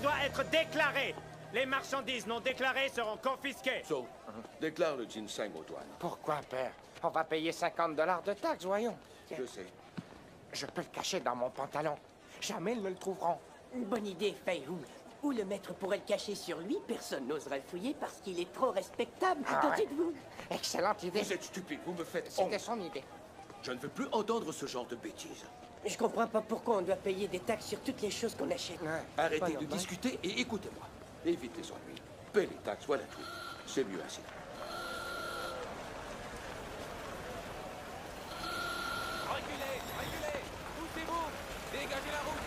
Doit être déclaré. Les marchandises non déclarées seront confisquées. So, déclare le ginseng aux douanes. Pourquoi, père? On va payer 50 $ de taxes, voyons. Je sais. Je peux le cacher dans mon pantalon. Jamais ils ne le trouveront. Une bonne idée, Fei-Hung. Ou le maître pourrait le cacher sur lui, personne n'oserait le fouiller parce qu'il est trop respectable. Ah Qu'en ouais. dites-vous? Excellente idée. Vous êtes stupide, vous me faites C'était honte. son idée. Je ne veux plus entendre ce genre de bêtises. Je comprends pas pourquoi on doit payer des taxes sur toutes les choses qu'on achète. Ouais. Arrêtez Pas de normal. discuter et écoutez-moi. Évite les ennuis. Paie les taxes, voilà tout. C'est mieux ainsi. Reculez, reculez. Poussez-vous. Dégagez la route.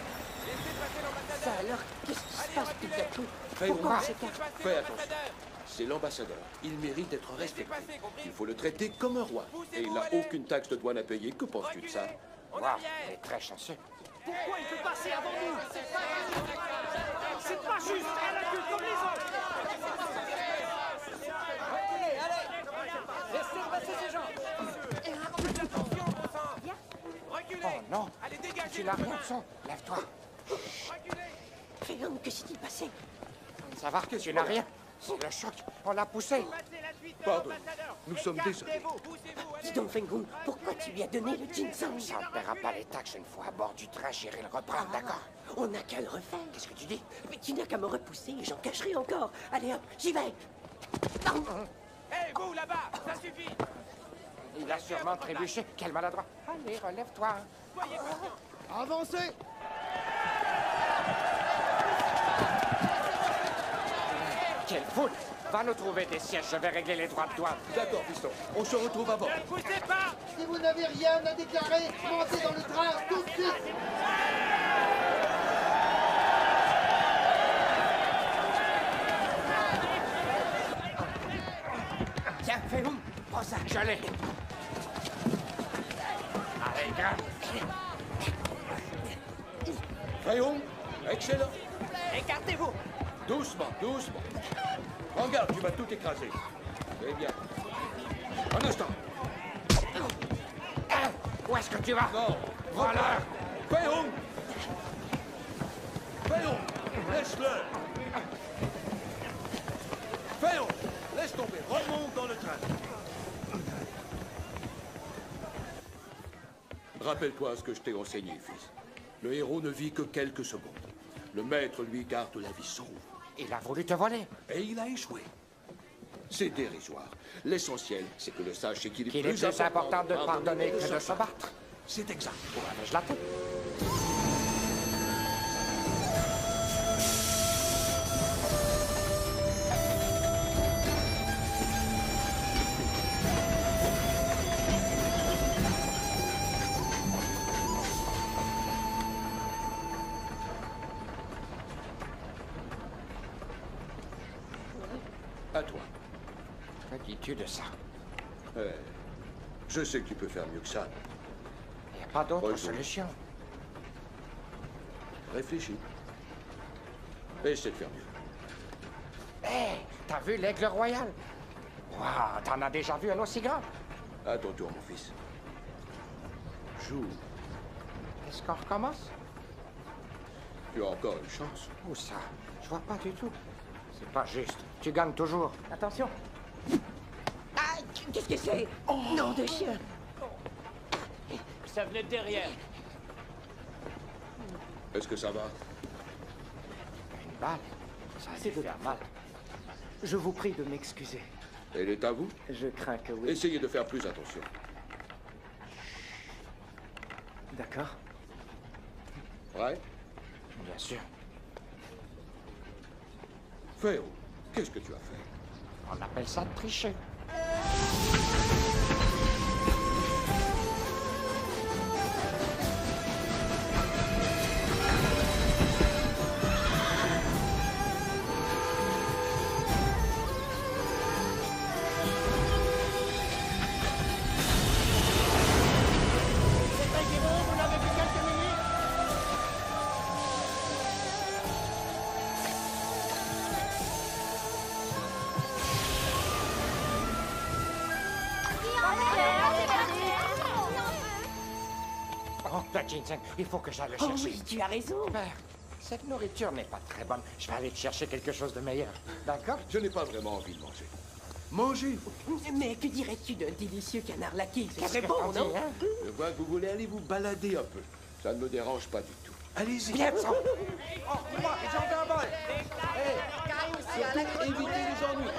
Laissez passer l'ambassadeur. Ça alors, qu'est-ce qui se Allez, passe tout à reculez. coup? Fei-Hung, Pourquoi Laissez c'est passer Fais attention. l'ambassadeur. C'est l'ambassadeur. Il mérite d'être respecté. passer, compris? Il faut le traiter comme un roi. Et il n'a allez. aucune taxe de douane à payer. Que penses-tu de ça? Reculez. On Wow, arrière. il est très chanceux. Pourquoi il peut passer avant nous? C'est pas juste. Elle a vu comme les autres. Reculez, allez. Laissez passer ces gens. Attention, bon sang. Reculez. Oh non. Allez, dégagez. Tu n'as rien de son. Lève-toi. Reculez. Fei-Hung, que s'est-il passé? Ça va? Tu n'as rien? C'est le choc. On l'a poussé. Passez la suite de Pardon. l'ambassadeur. Nous sommes désolés. Écartez-vous. Poussez-vous, allez. Dis donc, Fei-Hung, pourquoi tu lui as donné le ginseng? Ça ne paiera pas les taxes une fois à bord du train. J'irai le reprendre, d'accord? On n'a qu'à le refaire. Qu'est-ce que tu dis? Mais tu n'as qu'à me repousser et j'en cacherai encore. Allez hop, j'y vais. Hé, vous, là-bas, ça suffit. Il a sûrement trébuché. Quel maladroit. Allez, relève-toi. Soyez patient. Avancez! Quelle foule! Va nous trouver des sièges. Je vais régler les droits de douane. D'accord, fiston. On se retrouve à bord. Ne poussez pas. Si vous n'avez rien à déclarer, montez dans le train tout de suite! Tiens, Fei-Hung, prends ça. Je l'ai. Allez, grimpe. Fei-Hung, excellent. Écartez-vous. Doucement, doucement. Prends garde, tu vas tout écraser. Eh bien. Un instant. Où est-ce que tu vas? Non. Voilà. Fei-Hung! Fei-Hung, laisse-le. Fei-Hung, laisse tomber. Remonte dans le train. Rappelle-toi ce que je t'ai enseigné, fils. Le héros ne vit que quelques secondes. Le maître, lui, garde la vie sauve. Il a voulu te voler. Et il a échoué. C'est dérisoire. L'essentiel, c'est que le sage sait qu'il est Qu'il est plus important de pardonner que de se battre. C'est exact. Où avais-je la tête? À toi. Que dis-tu de ça? Je sais que tu peux faire mieux que ça. Il n'y a pas d'autre Rejoue. solution. Réfléchis. Essaie de faire mieux. Hé, t'as vu l'aigle royal? Waouh, t'en as déjà vu un aussi grand? À ton tour, mon fils. Joue. Est-ce qu'on recommence? Tu as encore une chance. Où ça? Je vois pas du tout. C'est pas juste. Tu gagnes toujours. Attention. Ah, qu'est-ce que c'est? Nom de chien. Ça venait de derrière. Est-ce que ça va? Une balle. Ça a dû C'est de faire ta mal. faute. Je vous prie de m'excuser. Elle est à vous? Je crains que oui. Essayez de faire plus attention. D'accord. Ouais? Bien sûr. Féo, qu'est-ce que tu as fait? On appelle ça tricher. Oh, la ginseng, il faut que j'aille le Oh chercher. oui, tu as raison. Père, cette nourriture n'est pas très bonne. Je vais aller te chercher quelque chose de meilleur. D'accord? Je n'ai pas vraiment envie de manger. Mangez, vous. Mais que dirais-tu d'un délicieux canard laqué? C'est très que bon, t'en non? dis, hein? Je vois que vous voulez aller vous balader un peu. Ça ne me dérange pas du tout. Allez-y. Bien, sang. J'en veux un bol. Surtout, évitez les ennuis.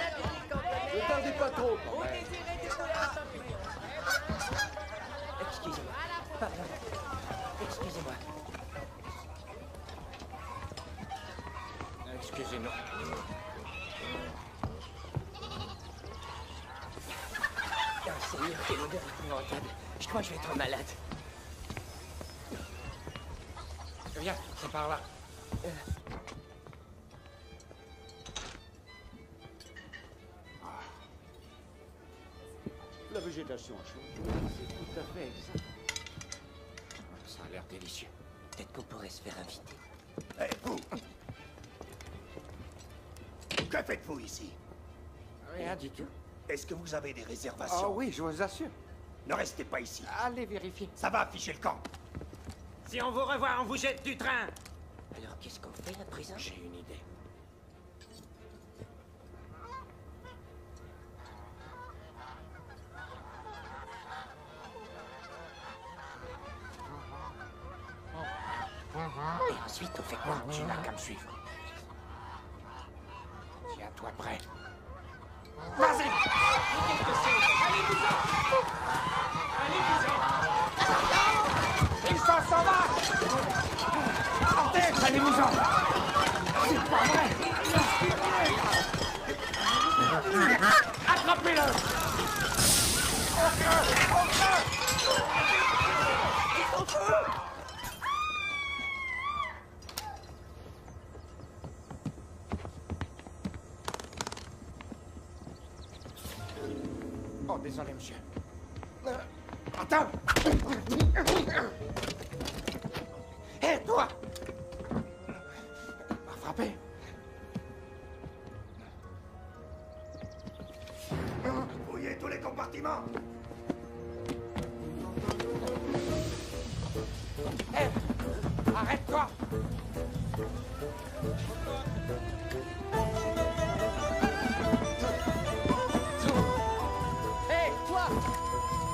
Ne tardez pas trop, quand même. Excusez-moi. Pardon. Excusez-moi. Excusez-nous. Oh, Seigneur, quelle odeur épouvantable. Je crois que je vais être malade. Viens, c'est par là. La végétation a changé. C'est tout à fait exact. Ça a l'air délicieux. Peut-être qu'on pourrait se faire inviter. Vous Que faites-vous ici? Rien du tout. Est-ce que vous avez des Ah réservations? oui, je vous assure. Ne restez pas ici. Allez vérifier. Ça va afficher le camp. Si on vous revoit, on vous jette du train. Alors, qu'est-ce qu'on fait à présent? J'ai une idée. Et ensuite, on fait quoi? Tu n'as qu'à me suivre. Tiens-toi prêt. Vas-y! Il s'en va! Sortez! Allez-vous-en! C'est pas vrai! Attrapez-le! Oh, désolé, monsieur. Attends! Hé, toi! Va frapper! Fouillez tous les compartiments. Hé! Arrête-toi! Hé, toi!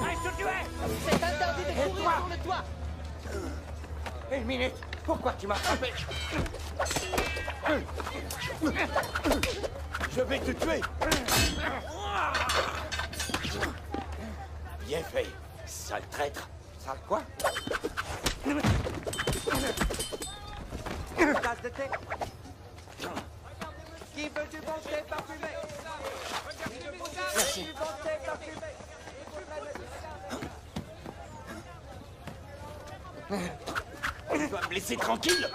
Reste où tu es. C'est interdit de courir toi sur le toit. Une minute! Pourquoi tu m'as frappé? Je vais te tuer. Bien fait, sale traître. Sale quoi? Tasse de thé. Qui veut du bon thé parfumé? Merci. Du bon thé parfumé. Tu vas me laisser tranquille.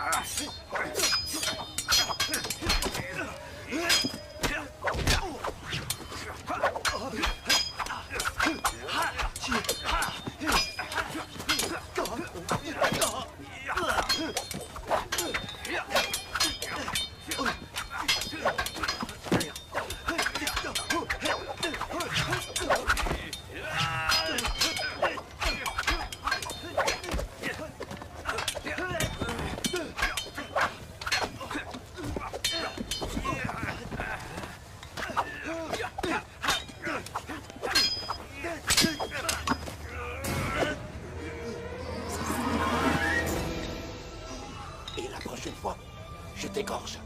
Et la prochaine fois, je t'égorge.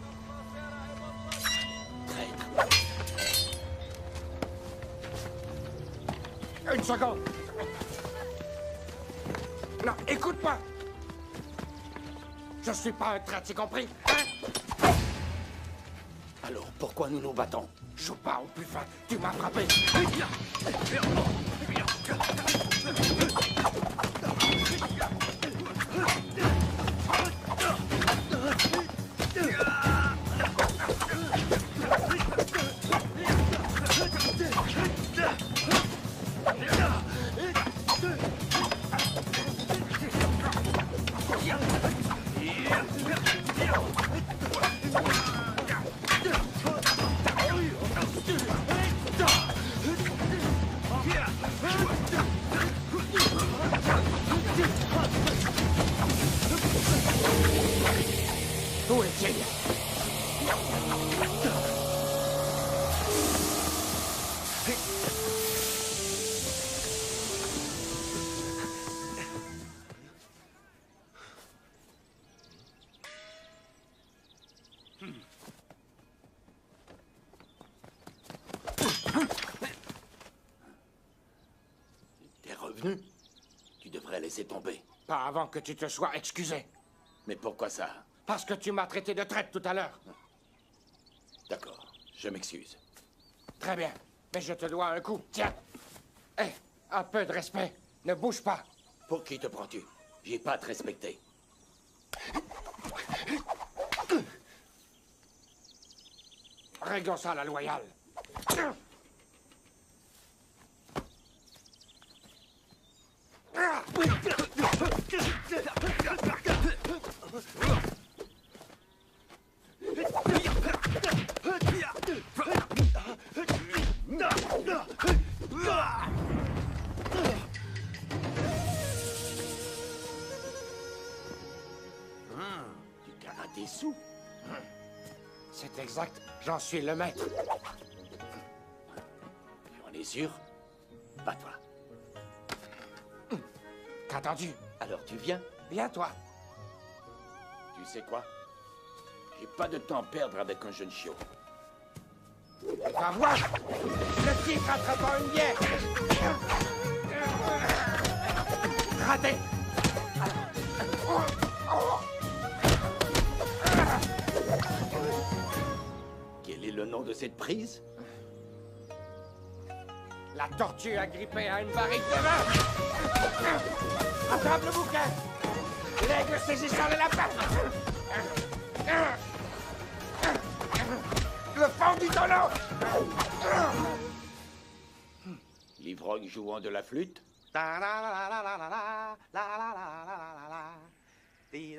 Une seconde. Non, écoute-moi. Je suis pas un traître, c'est compris? Hein? Alors, pourquoi nous nous battons? Joue pas au plus fin. Tu m'as frappé. Où est-il? T'es revenu? Tu devrais laisser tomber. Pas avant que tu te sois excusé. Mais pourquoi ça? Parce que tu m'as traité de traître tout à l'heure. D'accord, je m'excuse. Très bien. Mais je te dois un coup. Tiens. Hé, un peu de respect. Ne bouge pas. Pour qui te prends-tu? J'ai pas à te respecter. Réglons ça à la loyale. Du karaté sous? C'est exact. J'en suis le maître. Tu en es sûr? Pas toi. T'as entendu? Alors tu viens? Viens, toi. Tu sais quoi? J'ai pas de temps à perdre avec un jeune chiot. Va voir. Le type attrapant une bière. Raté. Quel est le nom de cette prise? La tortue agrippée à une barrique de vin. Attrape le bouquin. L'aigle saisissant le lapin. Le fond du tonneau. L'ivrogne jouant de la flûte? Et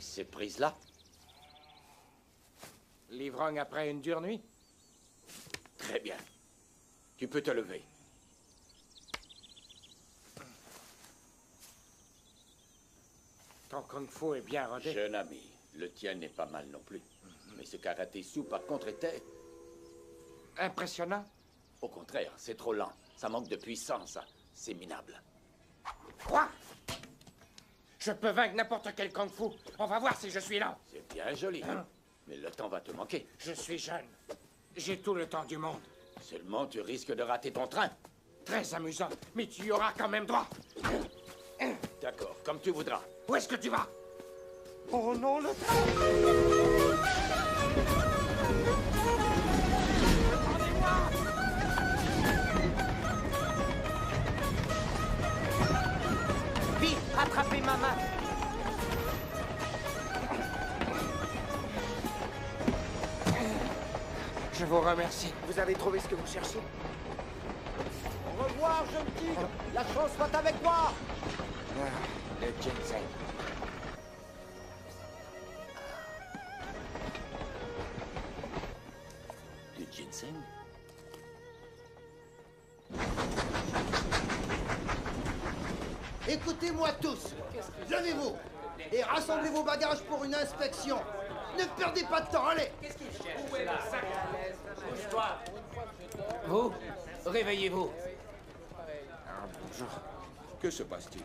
ces prises-là? L'ivrogne après une dure nuit. Très bien. Tu peux te lever. Ton kung-fu est bien rodé. Jeune ami, le tien n'est pas mal non plus. Mais ce karaté sous, par contre, était... Impressionnant. Au contraire, c'est trop lent. Ça manque de puissance. C'est minable. Quoi? Je peux vaincre n'importe quel kung-fu. On va voir si je suis là. C'est bien joli. Mais le temps va te manquer. Je suis jeune. J'ai tout le temps du monde. Seulement, tu risques de rater ton train. Très amusant, mais tu y auras quand même droit. D'accord, comme tu voudras. Où est-ce que tu vas? Oh non, le Vite, attrapez ma main. Je vous remercie. Vous avez trouvé ce que vous cherchiez? Au revoir, jeune tigre. La chance soit avec moi. Le ginseng. Du ginseng? Écoutez-moi tous. Levez-vous et rassemblez vos bagages pour une inspection. Ne perdez pas de temps, allez. Vous, réveillez-vous. Bonjour. Que se passe-t-il?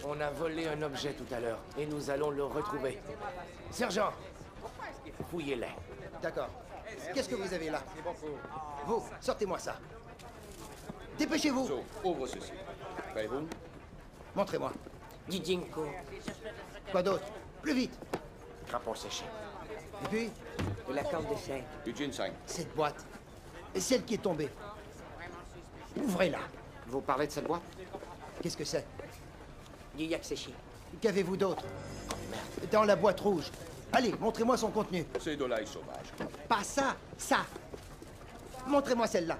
On a volé un objet tout à l'heure et nous allons le retrouver. Sergent, Fouillez-les. D'accord. Qu'est-ce que vous avez là? Vous, sortez-moi ça. Dépêchez-vous. So, ouvre ceci. Beihung, Montrez-moi. Didinko. Quoi d'autre? Plus vite. Crapaud séché. Et puis, De la corde de chèvre. du ginseng. cette boîte. Et celle qui est tombée. Ouvrez-la. Vous parlez de cette boîte? Qu'est-ce que c'est? Du yak séché. Qu'avez-vous d'autre? Dans la boîte rouge. Allez, montrez-moi son contenu. C'est de l'ail sauvage. Pas ça, ça. Montrez-moi celle-là.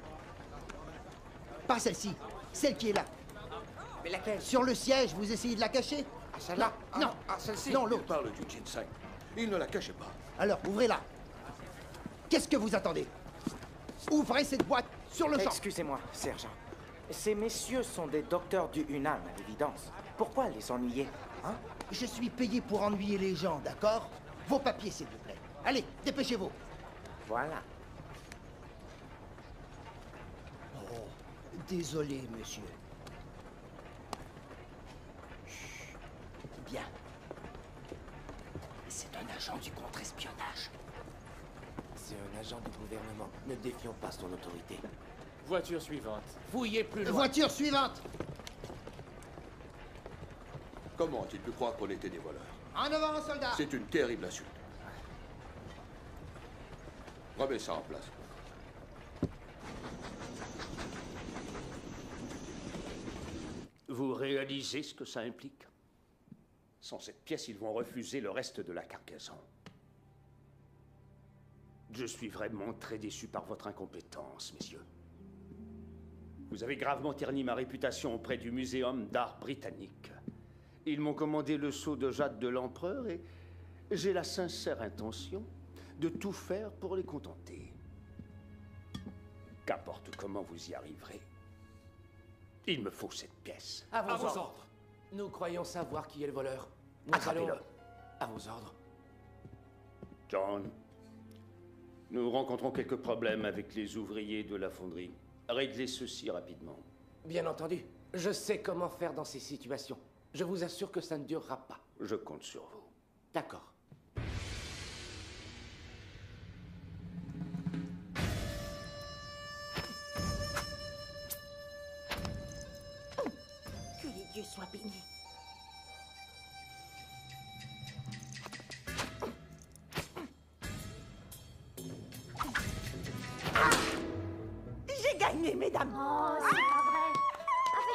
Pas celle-ci, celle qui est là. Mais laquelle? Sur le siège, vous essayez de la cacher? Ah, celle-là? Non, Ah, celle-ci? non, Il l'autre. parle du ginseng. Il ne la cachait pas. Alors, ouvrez-la. Qu'est-ce que vous attendez? Ouvrez cette boîte sur le champ. Excusez-moi, sergent. Ces messieurs sont des docteurs du Hunan, à l'évidence. Pourquoi les ennuyer, hein? Je suis payé pour ennuyer les gens, d'accord? Vos papiers, s'il vous plaît. Allez, dépêchez-vous. Voilà. Oh, désolé, monsieur. Chut. Bien. C'est un agent du contre-espionnage. C'est un agent du gouvernement. Ne défions pas son autorité. Voiture suivante. Fouillez plus loin. Voiture suivante. Comment ont-ils pu croire qu'on était des voleurs? En avant, soldat. C'est une terrible insulte. Remets ça en place. Vous réalisez ce que ça implique? Sans cette pièce, ils vont refuser le reste de la cargaison. Je suis vraiment très déçu par votre incompétence, messieurs. Vous avez gravement terni ma réputation auprès du Muséum d'art britannique. Ils m'ont commandé le sceau de jade de l'empereur et j'ai la sincère intention de tout faire pour les contenter. Qu'importe comment vous y arriverez, il me faut cette pièce. À vos ordres. Nous croyons savoir qui est le voleur. Nous Attrapez-le. allons... À vos ordres. John, nous rencontrons quelques problèmes avec les ouvriers de la fonderie. Réglez ceci rapidement. Bien entendu. Je sais comment faire dans ces situations. Je vous assure que ça ne durera pas. Je compte sur vous. D'accord. Que les dieux soient bénis. J'ai gagné, mesdames. Oh, c'est pas vrai.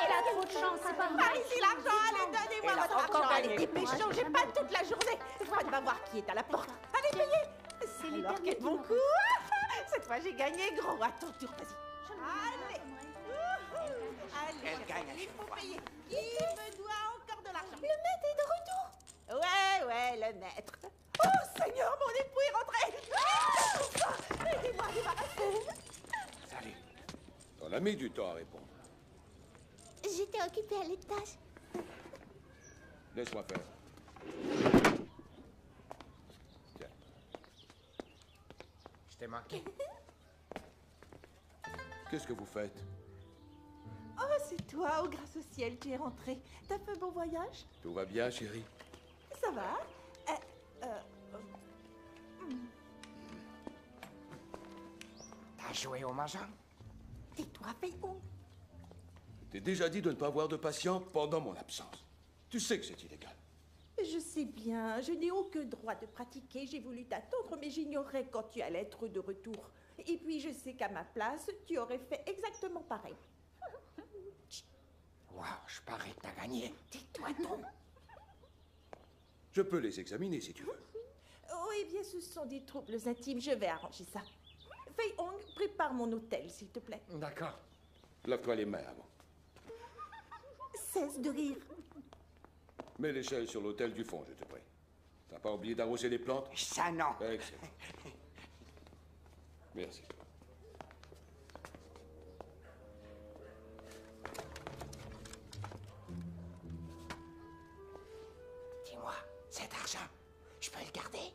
Elle a trop de chance, c'est pas vrai. Par ici l'argent, allez, donnez-moi Elle a votre encore argent. Allez, gagné. dépêchons, j'ai pas toute la journée. Fred va voir qui est à la porte. Allez, payez. C'est les Alors, derniers quel qui bon m'ont coup. Cette fois, j'ai gagné gros. À ton tour, vas-y. Allez. Allez, Elle gagne à il chaque faut fois. payer. Qui me doit encore de l'argent? Le maître est de retour. Ouais, le maître. Oh, Seigneur, mon époux est rentré. Ah, aidez-moi à débarrasser. Salut. On a mis du temps à répondre. J'étais occupée à l'étage. Laisse-moi faire. Tiens. Je t'ai manqué. Qu'est-ce que vous faites? Oh, c'est toi, oh grâce au ciel, tu es rentré. T'as fait un bon voyage? Tout va bien, chérie? Ça va? T'as joué au mangeant? Tais-toi, Beihung. T'es déjà dit de ne pas avoir de patient pendant mon absence. Tu sais que c'est illégal. Je sais bien, je n'ai aucun droit de pratiquer. J'ai voulu t'attendre, mais j'ignorais quand tu allais être de retour. Et puis, je sais qu'à ma place, tu aurais fait exactement pareil. Waouh, je parie que t'as gagné. Tais-toi donc. Je peux les examiner si tu veux. Oh, eh bien, ce sont des troubles intimes. Je vais arranger ça. Beihung, prépare mon hôtel, s'il te plaît. D'accord. Lave-toi les mains avant. Cesse de rire. Mets l'échelle sur l'autel du fond, je te prie. T'as pas oublié d'arroser les plantes? Ça, non. Excellent. Merci. Dis-moi, cet argent, je peux le garder?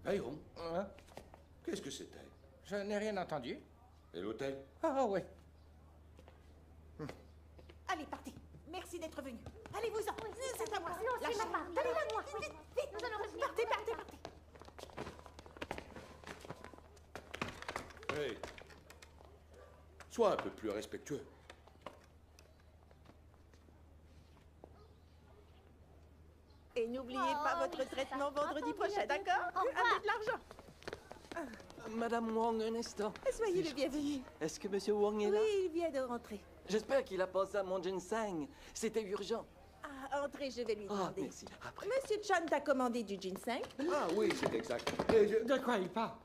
Beihung, qu'est-ce que c'était? Je n'ai rien entendu. Et l'hôtel? Ah oui. Allez, partez. Merci d'être venu. Allez-vous-en. C'est à moi. Non, c'est ma part. Allez, là, Moi, vite, vite. Nous allons revenir. Partez, partez, partez. Hey. Sois un peu plus respectueux. Et n'oubliez pas votre oui, traitement ça. vendredi Attendez, prochain, attendez. d'accord? Au revoir. Avec de l'argent. Madame Wong, un instant. Soyez le bienvenu. Est-ce que Monsieur Wong est Oui, là? il vient de rentrer. J'espère qu'il a pensé à mon ginseng. C'était urgent. Ah, entrez, je vais lui Ah, demander. merci. Après. Monsieur Chan t'a commandé du ginseng? Ah oui, c'est exact. Et je... De quoi il parle?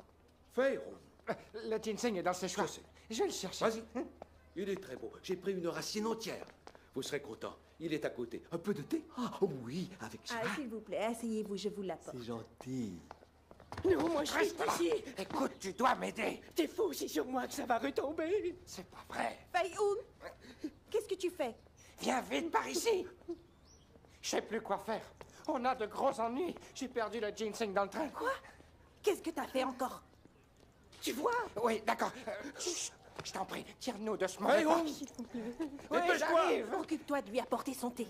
Fei Hung. Le ginseng est dans ses choix. Je sais. Je vais le chercher. Vas-y. Il est très beau. J'ai pris une racine entière. Vous serez content. Il est à côté. Un peu de thé? Ah oui, avec ça. Ah, s'il vous plaît, asseyez-vous, je vous l'apporte. C'est gentil. Non, moi je reste ici. Écoute, tu dois m'aider. T'es fou, c'est sur moi que ça va retomber. C'est pas vrai. Fei Hung, qu'est-ce que tu fais? Viens vite par ici. Je sais plus quoi faire. On a de gros ennuis. J'ai perdu le ginseng dans le train. Quoi? Qu'est-ce que t'as fait encore? Tu vois? Oui, d'accord. Chut, je t'en prie, tire-nous de ce mauvais Hey, pas. Hung. Oui, j'arrive. Occupe-toi de lui apporter son thé.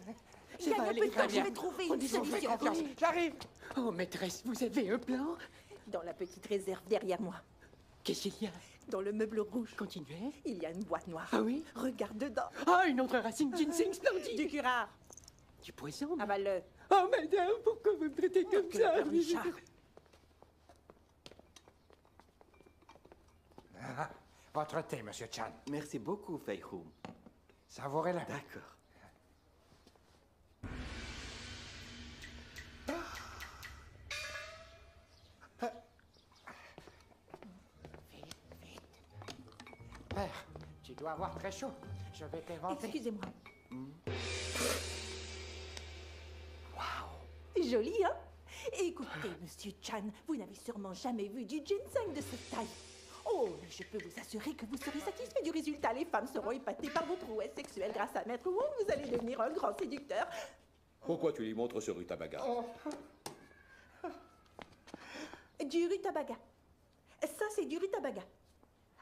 Ça Gagne va un aller peu de très temps, je bien. vais trouver On une dit qu'on fait solution. confiance. Oui. J'arrive. Oh, maîtresse, vous avez un plan? Dans la petite réserve derrière moi, Qu'est-ce qu'il y a? dans le meuble rouge, Continuez. il y a une boîte noire. Ah oui? Regarde dedans. Ah, une autre racine ginseng splendide. Du curare. Du poison? Avale-le. Oh, madame, pourquoi vous me traitez comme Que ça? le Richard. Ah, votre thé, monsieur Chan. Merci beaucoup, Fei Hung. Savourez-le. D'accord. Père, tu dois avoir très chaud. Je vais t'inventer. Excusez-moi. Joli, hein? Écoutez, monsieur Chan, vous n'avez sûrement jamais vu du ginseng de cette taille. Oh, je peux vous assurer que vous serez satisfait du résultat. Les femmes seront épatées par vos prouesses sexuelles. Grâce à Maître Wong, vous allez devenir un grand séducteur. Pourquoi tu lui montres ce rutabaga? Du rutabaga. Ça, c'est du rutabaga.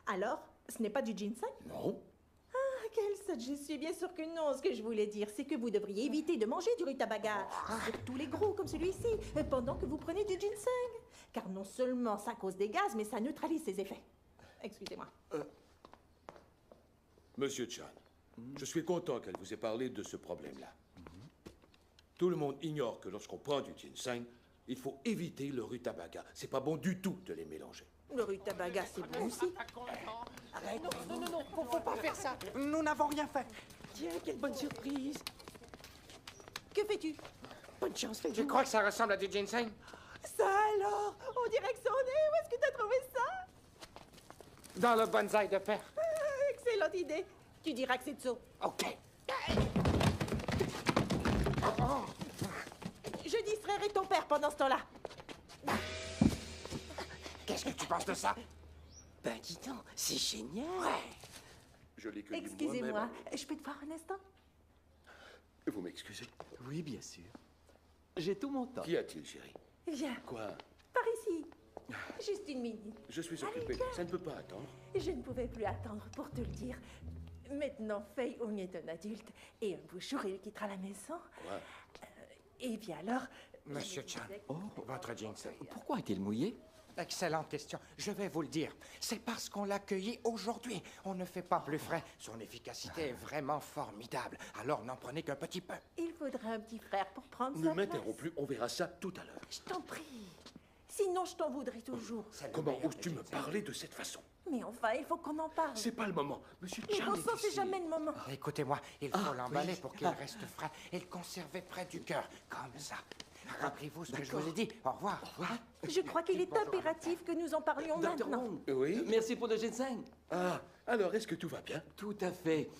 Alors, ce n'est pas du ginseng? Non. Ah, quelle sotte, je suis bien sûre que non. Ce que je voulais dire, c'est que vous devriez éviter de manger du rutabaga, surtout les gros comme celui-ci, pendant que vous prenez du ginseng. Car non seulement ça cause des gaz, mais ça neutralise ses effets. Excusez-moi. Monsieur Chan, je suis content qu'elle vous ait parlé de ce problème-là. Tout le monde ignore que lorsqu'on prend du ginseng, il faut éviter le rutabaga. C'est pas bon du tout de les mélanger. Le rutabaga, c'est bon aussi. Arrête. Non, faut pas faire ça. Nous n'avons rien fait. Tiens, quelle bonne surprise. Que fais-tu? Bonne chance, Fei. Je crois que ça ressemble à du ginseng. Ça alors? On dirait que c'en est. Où est-ce que tu as trouvé ça? Dans le bonsaï de père. Ah, excellente idée. Tu diras que c'est de ça. OK. Je distrairai ton père pendant ce temps-là. Qu'est-ce que tu penses de ça? Ben, dis donc, c'est génial. Je l'ai cueilli Excusez-moi, moi-même. je peux te voir un instant? Vous m'excusez? Oui, bien sûr. J'ai tout mon temps. Qu'y a-t-il, chérie? Viens, Quoi? par ici. Juste une minute. Je suis occupé. Ça ne peut pas attendre. Je ne pouvais plus attendre pour te le dire. Maintenant, Fei Hung est un adulte et un beau jour, il quittera la maison. Quoi? Et bien alors... Monsieur Chan, votre ginseng. Pourquoi est-il mouillé? Excellente question. Je vais vous le dire. C'est parce qu'on l'a cueilli aujourd'hui. On ne fait pas plus frais. Son efficacité est vraiment formidable. Alors n'en prenez qu'un petit peu. Il faudra un petit frère pour prendre Ne sa m'interromps place. plus, on verra ça tout à l'heure. Je t'en prie. Sinon, je t'en voudrais toujours. C'est le Comment meilleur oses-tu des me ginseng. parler de cette façon? Mais enfin, il faut qu'on en parle. C'est pas le moment. Monsieur Mais Chan bon est sang, c'est ici. jamais le moment. Écoutez-moi, il faut l'emballer oui. pour qu'il reste frais et le conserver près du cœur, comme ça. Rappelez-vous ce que je vous ai dit. Au revoir. Je crois qu'il est impératif que nous en parlions Docteur maintenant. Wong. Oui? Merci pour le ginseng. Ah, alors est-ce que tout va bien? Tout à fait.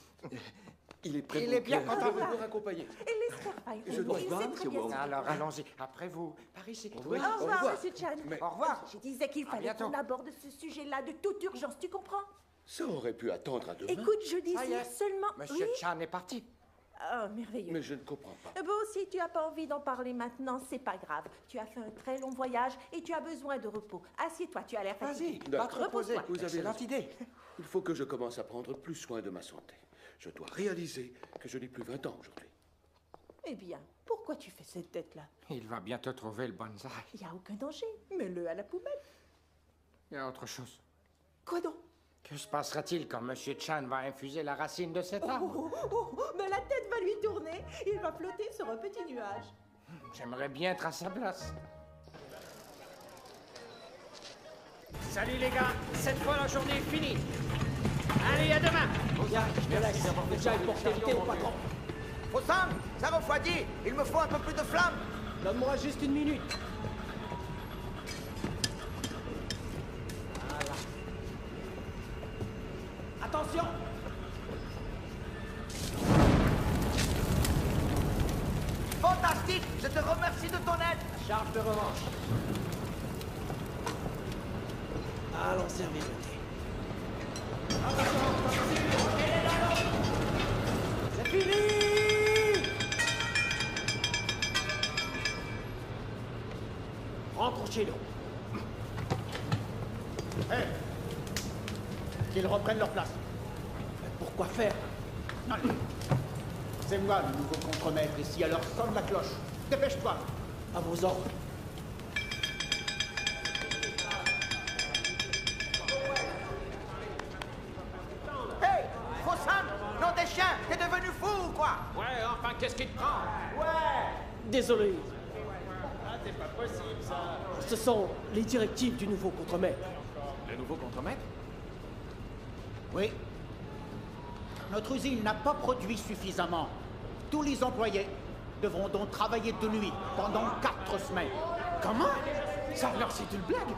Il est prêt Il pour est bien que- content. Je veux vous raccompagner. Et laisse faire Fei Je Hung. dois Il y voir, sait monsieur très bien Wong. ce qu'il Alors fait. allons-y. Après vous, par ici. Oui. Au revoir, revoir. monsieur Chan. Mais- Au revoir. Je disais qu'il fallait bientôt. qu'on aborde ce sujet-là de toute urgence, tu comprends? Ça aurait pu attendre à demain. Écoute, je Ça y disais est. seulement... Monsieur Oui? Chan est parti. Oh, merveilleux. Mais je ne comprends pas. Bon, si tu n'as pas envie d'en parler maintenant, c'est pas grave. Tu as fait un très long voyage et tu as besoin de repos. Assieds-toi, tu as l'air fatigué. Vas-y, va te reposer. Repose-toi. Vous avez Excellente raison. idée. Il faut que je commence à prendre plus soin de ma santé. Je dois réaliser que je n'ai plus 20 ans aujourd'hui. Eh bien, pourquoi tu fais cette tête-là? Il va bientôt trouver le bonsaï. Il n'y a aucun danger. Mets-le à la poubelle. Il y a autre chose. Quoi donc? Que se passera-t-il quand M. Chan va infuser la racine de cet arbre? Mais la tête va lui tourner. Il va flotter sur un petit nuage. J'aimerais bien être à sa place. Salut les gars, cette fois la journée est finie. Allez, à demain. Regarde, je te laisse. Déjà, pour t'éviter au patron. Fosam, ça refroidit. Il me faut un peu plus de flamme. Donne-moi juste une minute. Voilà. Attention. Fantastique. Je te remercie de ton aide. Charge de revanche. Allons servir le thé. C'est fini! Rentre chez nous. Hé! Qu'ils reprennent leur place. Pourquoi faire? C'est moi le nouveau contremaître ici, alors sonne la cloche. Dépêche-toi. À vos ordres. Hé! Fosam! Nom des chiens! T'es devenu fou ou quoi? Ouais, enfin, qu'est-ce qui te prend? Désolé. Ah, c'est pas possible, ça. Ce sont les directives du nouveau contremaître. Le nouveau contremaître? Oui. Notre usine n'a pas produit suffisamment. Tous les employés devront donc travailler de nuit pendant 4 semaines. Comment? Ça alors c'est une blague?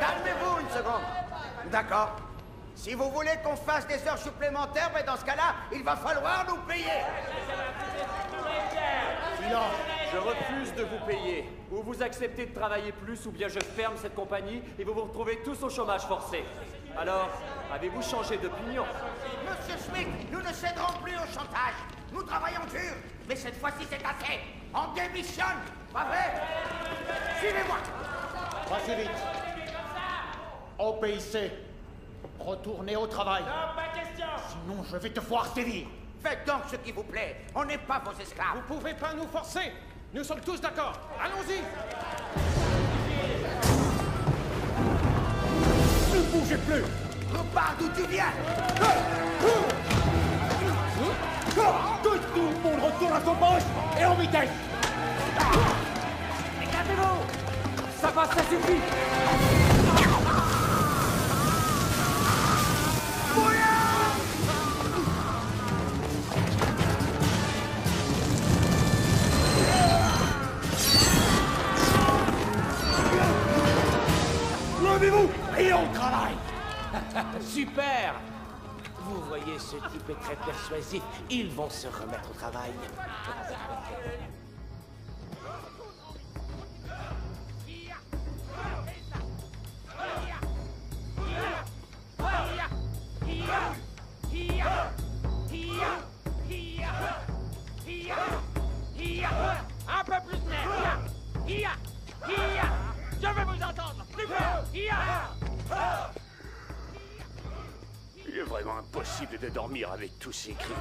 Calmez-vous une seconde. D'accord. Si vous voulez qu'on fasse des heures supplémentaires, ben dans ce cas-là, il va falloir nous payer. Silence. Je refuse de vous payer. Ou vous acceptez de travailler plus, ou bien je ferme cette compagnie et vous vous retrouvez tous au chômage forcé. Alors, avez-vous changé d'opinion? Monsieur Schmidt, nous ne céderons plus au chantage. Nous travaillons dur, mais cette fois-ci c'est assez. On démissionne, pas vrai? Suivez-moi. Pas si vite. Obéissez. Retournez au travail. Non, pas question. Sinon, je vais te voir sévir. Faites donc ce qui vous plaît. On n'est pas vos esclaves. Vous pouvez pas nous forcer. Nous sommes tous d'accord. Allons-y. Ne bougez plus. Repars d'où tu viens. Que tout le monde retourne à son poste et en vitesse. Éclatez-vous! Ça passe, ça suffit! Levez-vous et on travaille. Super! Vous voyez, ce type est très persuasif. Ils vont se remettre au travail. Un peu plus net. Je veux vous entendre. Plus fort. Il est vraiment impossible de dormir avec tous ces cris.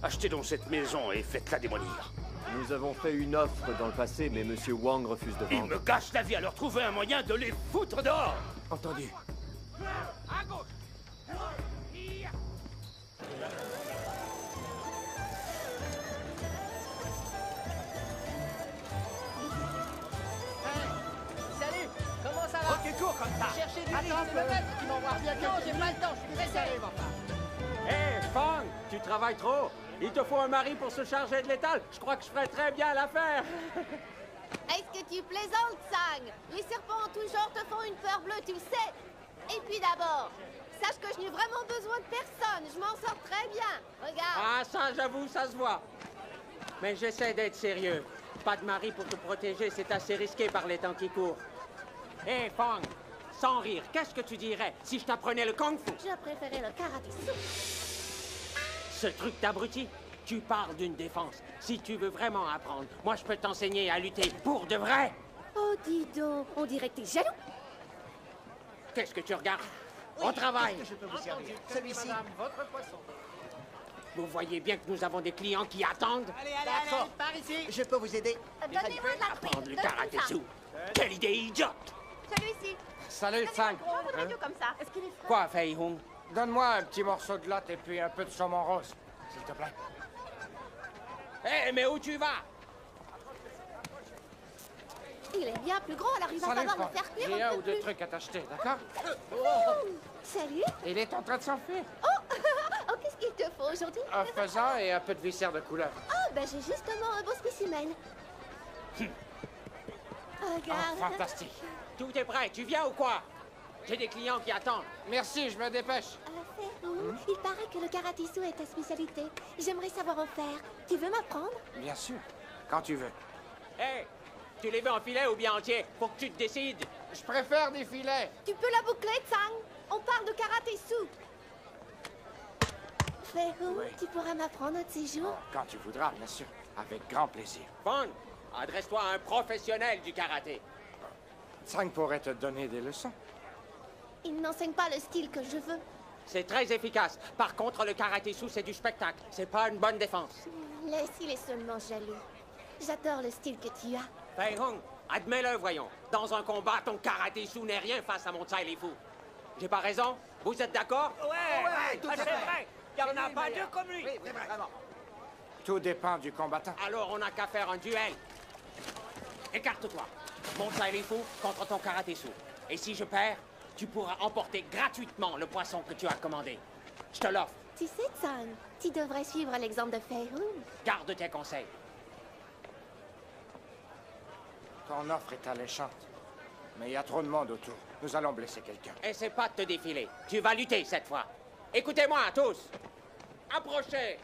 Achetez donc cette maison et faites-la démolir. Nous avons fait une offre dans le passé, mais Monsieur Wang refuse de Ils vendre. me gâchent la vie, alors trouvez un moyen de les foutre dehors. Entendu. À gauche. Salut, comment ça va? Ok, cours comme ça. Cherchez du riz, c'est le maître qui m'envoie. Non, j'ai pas le temps, je suis pressé. Hé, Fang, tu travailles trop. Il te faut un mari pour se charger de l'étal. Je crois que je ferais très bien l'affaire. Est-ce que tu plaisantes, Sang? Les serpents en tout genre te font une peur bleue, tu le sais. Et puis d'abord, sache que je n'ai vraiment besoin de personne. Je m'en sors très bien. Regarde. Ah, ça, j'avoue, ça se voit. Mais j'essaie d'être sérieux. Pas de mari pour te protéger, c'est assez risqué par les temps qui courent. Hé, Fang, sans rire, qu'est-ce que tu dirais si je t'apprenais le kung-fu? Je préférais le karaté. Ce truc d'abruti, tu parles d'une défense. Si tu veux vraiment apprendre, moi je peux t'enseigner à lutter pour de vrai. Oh, dis donc, on dirait que t'es jaloux. Qu'est-ce que tu regardes? Au travail. Qu'est-ce que je peux vous servir? Celui-ci. Madame, votre poisson. Vous voyez bien que nous avons des clients qui attendent. D'accord. Par ici. Je peux vous aider? Donnez-moi de la truite. Prendre le Donne-moi karaté ça. sous. Quelle idée idiote. Celui-ci. Salut, Tsang. On voudrait tout comme ça. Est-ce qu'il est frais? Quoi, Fei Hung? Donne-moi un petit morceau de latte et puis un peu de saumon rose, s'il te plaît. Hé, mais où tu vas? Il est bien plus gros, alors il va Salut, falloir Franck. le faire cuire J'ai un un peu ou deux plus. trucs à t'acheter, d'accord? Salut. Il est en train de s'enfuir. Oh, qu'est-ce qu'il te faut aujourd'hui? Un faisan et un peu de viscère de couleur. Oh, ben j'ai justement un beau spécimen. Regarde. Ah, fantastique. Tout est prêt, tu viens ou quoi? J'ai des clients qui attendent. Merci, je me dépêche. Il paraît que le karaté-sou est ta spécialité. J'aimerais savoir en faire. Tu veux m'apprendre? Bien sûr, quand tu veux. Hé, tu les veux en filet ou bien entier? Faut que tu te décides. Je préfère des filets. Tu peux la boucler, Tsang. On parle de karaté-sou. Fei Hung, tu pourras m'apprendre un de ces jours? Quand tu voudras, bien sûr. Avec grand plaisir. Fong, adresse-toi à un professionnel du karaté. Tsang pourrait te donner des leçons. Il n'enseigne pas le style que je veux. C'est très efficace. Par contre, le karaté sous, c'est du spectacle. C'est pas une bonne défense. Laisse, il est seulement jaloux. J'adore le style que tu as. Fei Hung, admets-le, voyons. Dans un combat, ton karaté sous n'est rien face à mon Tsai Li Fu. J'ai pas raison? Vous êtes d'accord? Ouais, tout à c'est fait. vrai. Il n'y en a pas deux comme lui. Oui, vraiment. Tout dépend du combattant. Alors, on n'a qu'à faire un duel. Écarte-toi. Mon Tsai Li Fu contre ton karaté sous. Et si je perds, tu pourras emporter gratuitement le poisson que tu as commandé. Je te l'offre. Tu sais, Tsang, tu devrais suivre l'exemple de Fei Hung. Garde tes conseils. Ton offre est alléchante. Mais il y a trop de monde autour. Nous allons blesser quelqu'un. Essaie pas de te défiler. Tu vas lutter cette fois. Écoutez-moi tous. Approchez.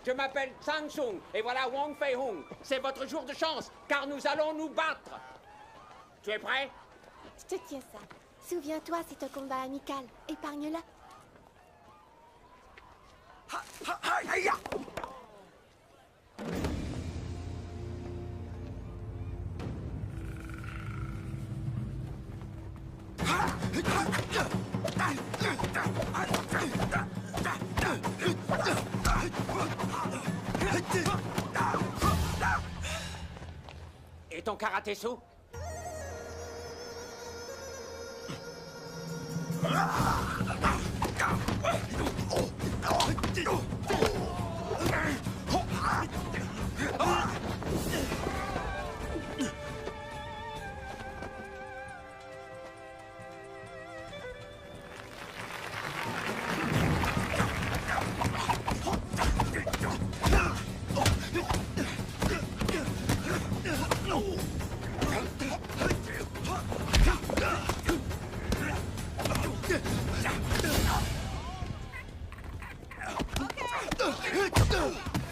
Je m'appelle Tsang Sung et voilà Wong Fei Hung. C'est votre jour de chance, car nous allons nous battre. Tu es prêt? Je te tiens ça. Souviens-toi, c'est un combat amical. Épargne-le. Et ton karaté sous?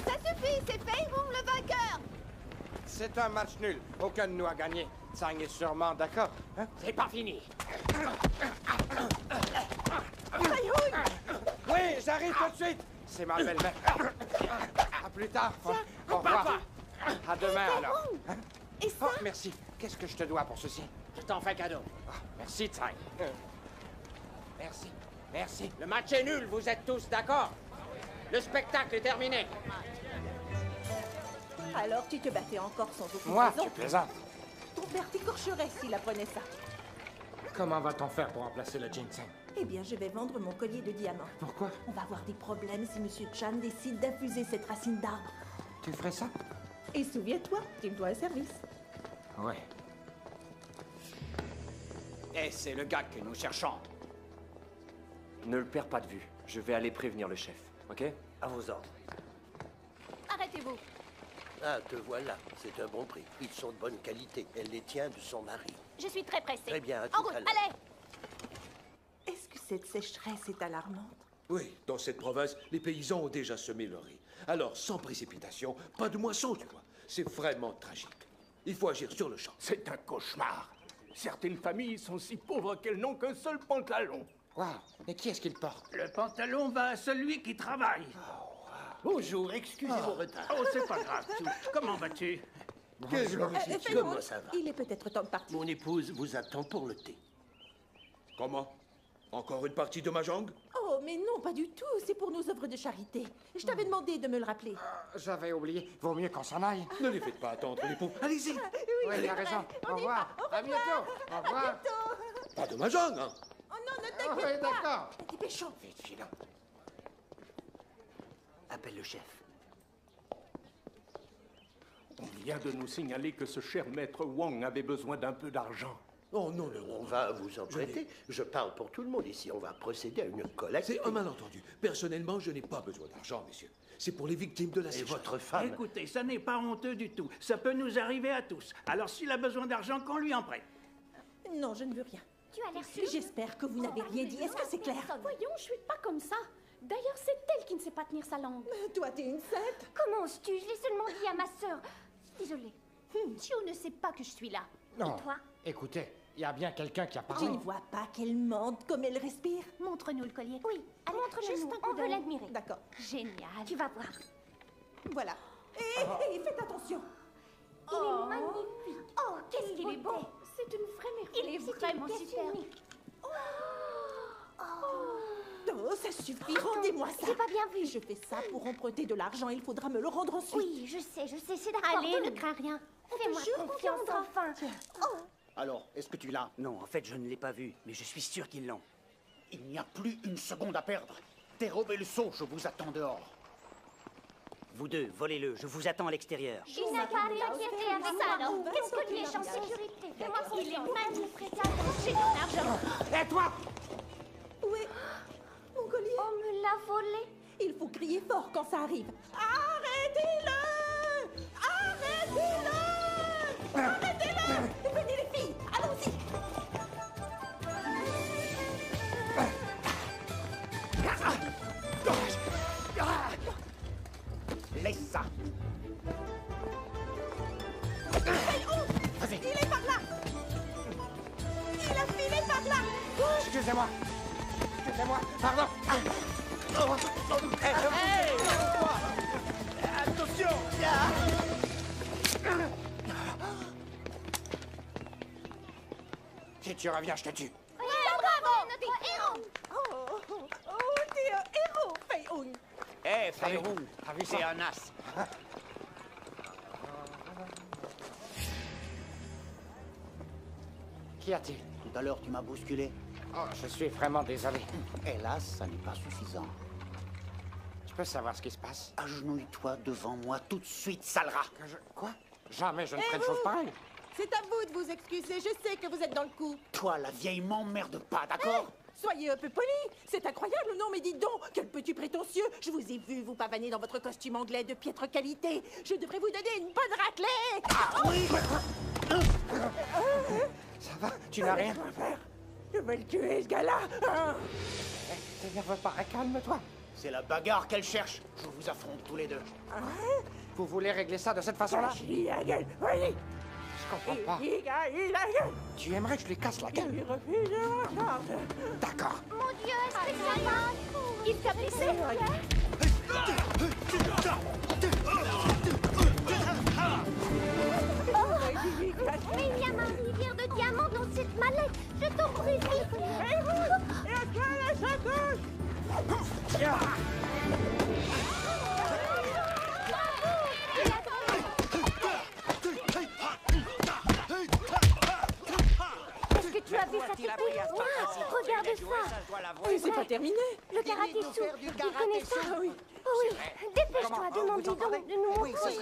Ça suffit, c'est Fei Hung le vainqueur. C'est un match nul. Aucun de nous a gagné. Tsang est sûrement d'accord. Hein? C'est pas fini. Fei Hung. Oui, j'arrive tout de suite. C'est ma belle-mère. À plus tard. Au revoir. À demain, alors. Hein? Et ça? Oh, merci. Qu'est-ce que je te dois pour ceci? Je t'en fais cadeau. Merci, Tsang. Merci. Merci. Le match est nul, vous êtes tous d'accord? Le spectacle est terminé. Alors tu te battais encore sans aucune Moi, raison. tu plaisantes. Ton père t'écorcherait s'il apprenait ça. Comment va-t-on faire pour remplacer le ginseng? Eh bien, je vais vendre mon collier de diamants. Pourquoi? On va avoir des problèmes si Monsieur Chan décide d'infuser cette racine d'arbre. Tu ferais ça? Et souviens-toi, tu me dois un service. Ouais. Eh, c'est le gars que nous cherchons. Ne le perds pas de vue. Je vais aller prévenir le chef, ok? À vos ordres. Arrêtez-vous. Ah, te voilà. C'est un bon prix. Ils sont de bonne qualité. Elle les tient de son mari. Je suis très pressée. Très bien, à En tout route, à l'heure. allez. Est-ce que cette sécheresse est alarmante? Oui, dans cette province, les paysans ont déjà semé le riz. Alors, sans précipitation, pas de moisson, tu vois. C'est vraiment tragique. Il faut agir sur le champ. C'est un cauchemar. Certaines familles sont si pauvres qu'elles n'ont qu'un seul pantalon. Waouh, mais qui est-ce qu'il porte? Le pantalon va à celui qui travaille. Bonjour, excusez mon retard. Oh, c'est pas grave, Sou. Comment vas-tu? Que glorifique. Fei Comment Hung, ça va? il est peut-être temps de partir. Mon épouse vous attend pour le thé. Comment? Encore une partie de Mahjong? Oh, mais non, pas du tout. C'est pour nos œuvres de charité. Je t'avais demandé de me le rappeler. J'avais oublié. Vaut mieux qu'on s'en aille. Ne les faites pas attendre, les pauvres. Allez-y. Oui, il a raison. Au revoir. À bientôt. Au revoir. Pas de Mahjong, hein? Oh non, ne Oui, t'inquiète pas. d'accord. Dépêchons. Vite, filons. Appelle le chef. On vient de nous signaler que ce cher maître Wang avait besoin d'un peu d'argent. Oh non, non, on va vous en prêter. Je parle pour tout le monde ici. On va procéder à une collecte. C'est un malentendu. Personnellement, je n'ai pas besoin d'argent, messieurs. C'est pour les victimes de la Et sécheresse. votre femme? Écoutez, ça n'est pas honteux du tout. Ça peut nous arriver à tous. Alors s'il a besoin d'argent, qu'on lui en prête. Non, je ne veux rien. Tu as l'air sûr. J'espère que vous n'avez rien dit. Est-ce que c'est clair? Voyons, je suis pas comme ça. D'ailleurs, c'est elle qui ne sait pas tenir sa langue. Toi, t'es une sainte. Comment oses-tu? Je l'ai seulement dit à ma sœur. Désolée. Chio ne sait pas que je suis là. Non. Et toi? Écoutez, il y a bien quelqu'un qui a Tu parlé. ne vois pas qu'elle mente comme elle respire? Montre-nous le collier. Oui, Montre-le-nous. juste un coup On veut d'œil. l'admirer. D'accord. Génial. Tu vas voir. Voilà. Et faites attention. Il est magnifique. Oh, qu'est-ce qu'il est beau. C'est une vraie merveille. Il est vraiment super. Oh, ça suffit. Rendez-moi ça. J'ai pas bien vu. Je fais ça pour emprunter de l'argent. Il faudra me le rendre ensuite. Oui, je sais, c'est d'accord. Allez, ne crains rien. Fais-moi te jure qu'on confiance viendra. enfin. Oh. Alors, est-ce que tu l'as? Non, en fait, je ne l'ai pas vu, mais je suis sûr qu'ils l'ont. Il n'y a plus une seconde à perdre. Dérobez le seau, je vous attends dehors. Vous deux, volez-le, je vous attends à l'extérieur. Il n'a pas à t'inquiéter avec ça, alors. Qu'est-ce que tu es en sécurité? Fais-moi confiance. Il est magnifique. J'ai ton argent. Et toi? Où est mon collier? On me l'a volé. Il faut crier fort quand ça arrive. Arrêtez-le! Arrêtez-le! Arrêtez-le! Venez les filles, allons-y! Laisse ça. Vas-y. Il est par là! Il a filé par là! Excusez-moi. Excusez-moi. Pardon. Hey! Attention! Si tu reviens, je te tue. Bravo, notre héros. Oh, t'es un héros, Fei-Hung! Hé, Fei-Hung, T'as vu ça? c'est un as. Qu'y a-t-il? Tout à l'heure, tu m'as bousculé. Oh, je suis vraiment désolé. Hélas, ça n'est pas suffisant. Je peux savoir ce qui se passe? Agenouille-toi devant moi tout de suite, sale rat. Quoi? Jamais je ne Eh, ferai de vous? choses pareilles. C'est à vous de vous excuser, je sais que vous êtes dans le coup. Toi, la vieille m'emmerde pas, d'accord? Soyez un peu poli. C'est incroyable, non? Mais dites donc, quel petit prétentieux. Je vous ai vu vous pavaner dans votre costume anglais de piètre qualité. Je devrais vous donner une bonne raclée. Ah oui! Ça va? Tu n'as rien à faire? Je vais le tuer, ce gars-là. T'énerve pas, calme-toi. C'est la bagarre qu'elle cherche. Je vous affronte tous les deux. Vous voulez régler ça de cette façon-là? Il a la gueule, voyez. Je comprends pas. Il a la gueule. Tu aimerais que je lui casse la gueule? Il refuse de me regarder. D'accord. Mon Dieu, est-ce que ça va? Il t'a blessé? Mais il y a ma rivière de diamants dans cette mallette. Je t'en prie, Est-ce que tu as vu cette épée? Wow, regarde ça. Oui, c'est pas terminé. Le karaté-sou. Tu connais ça? Ah oui. Oh oui. Dépêche-toi, demande donc de nous montrer. Vas-y.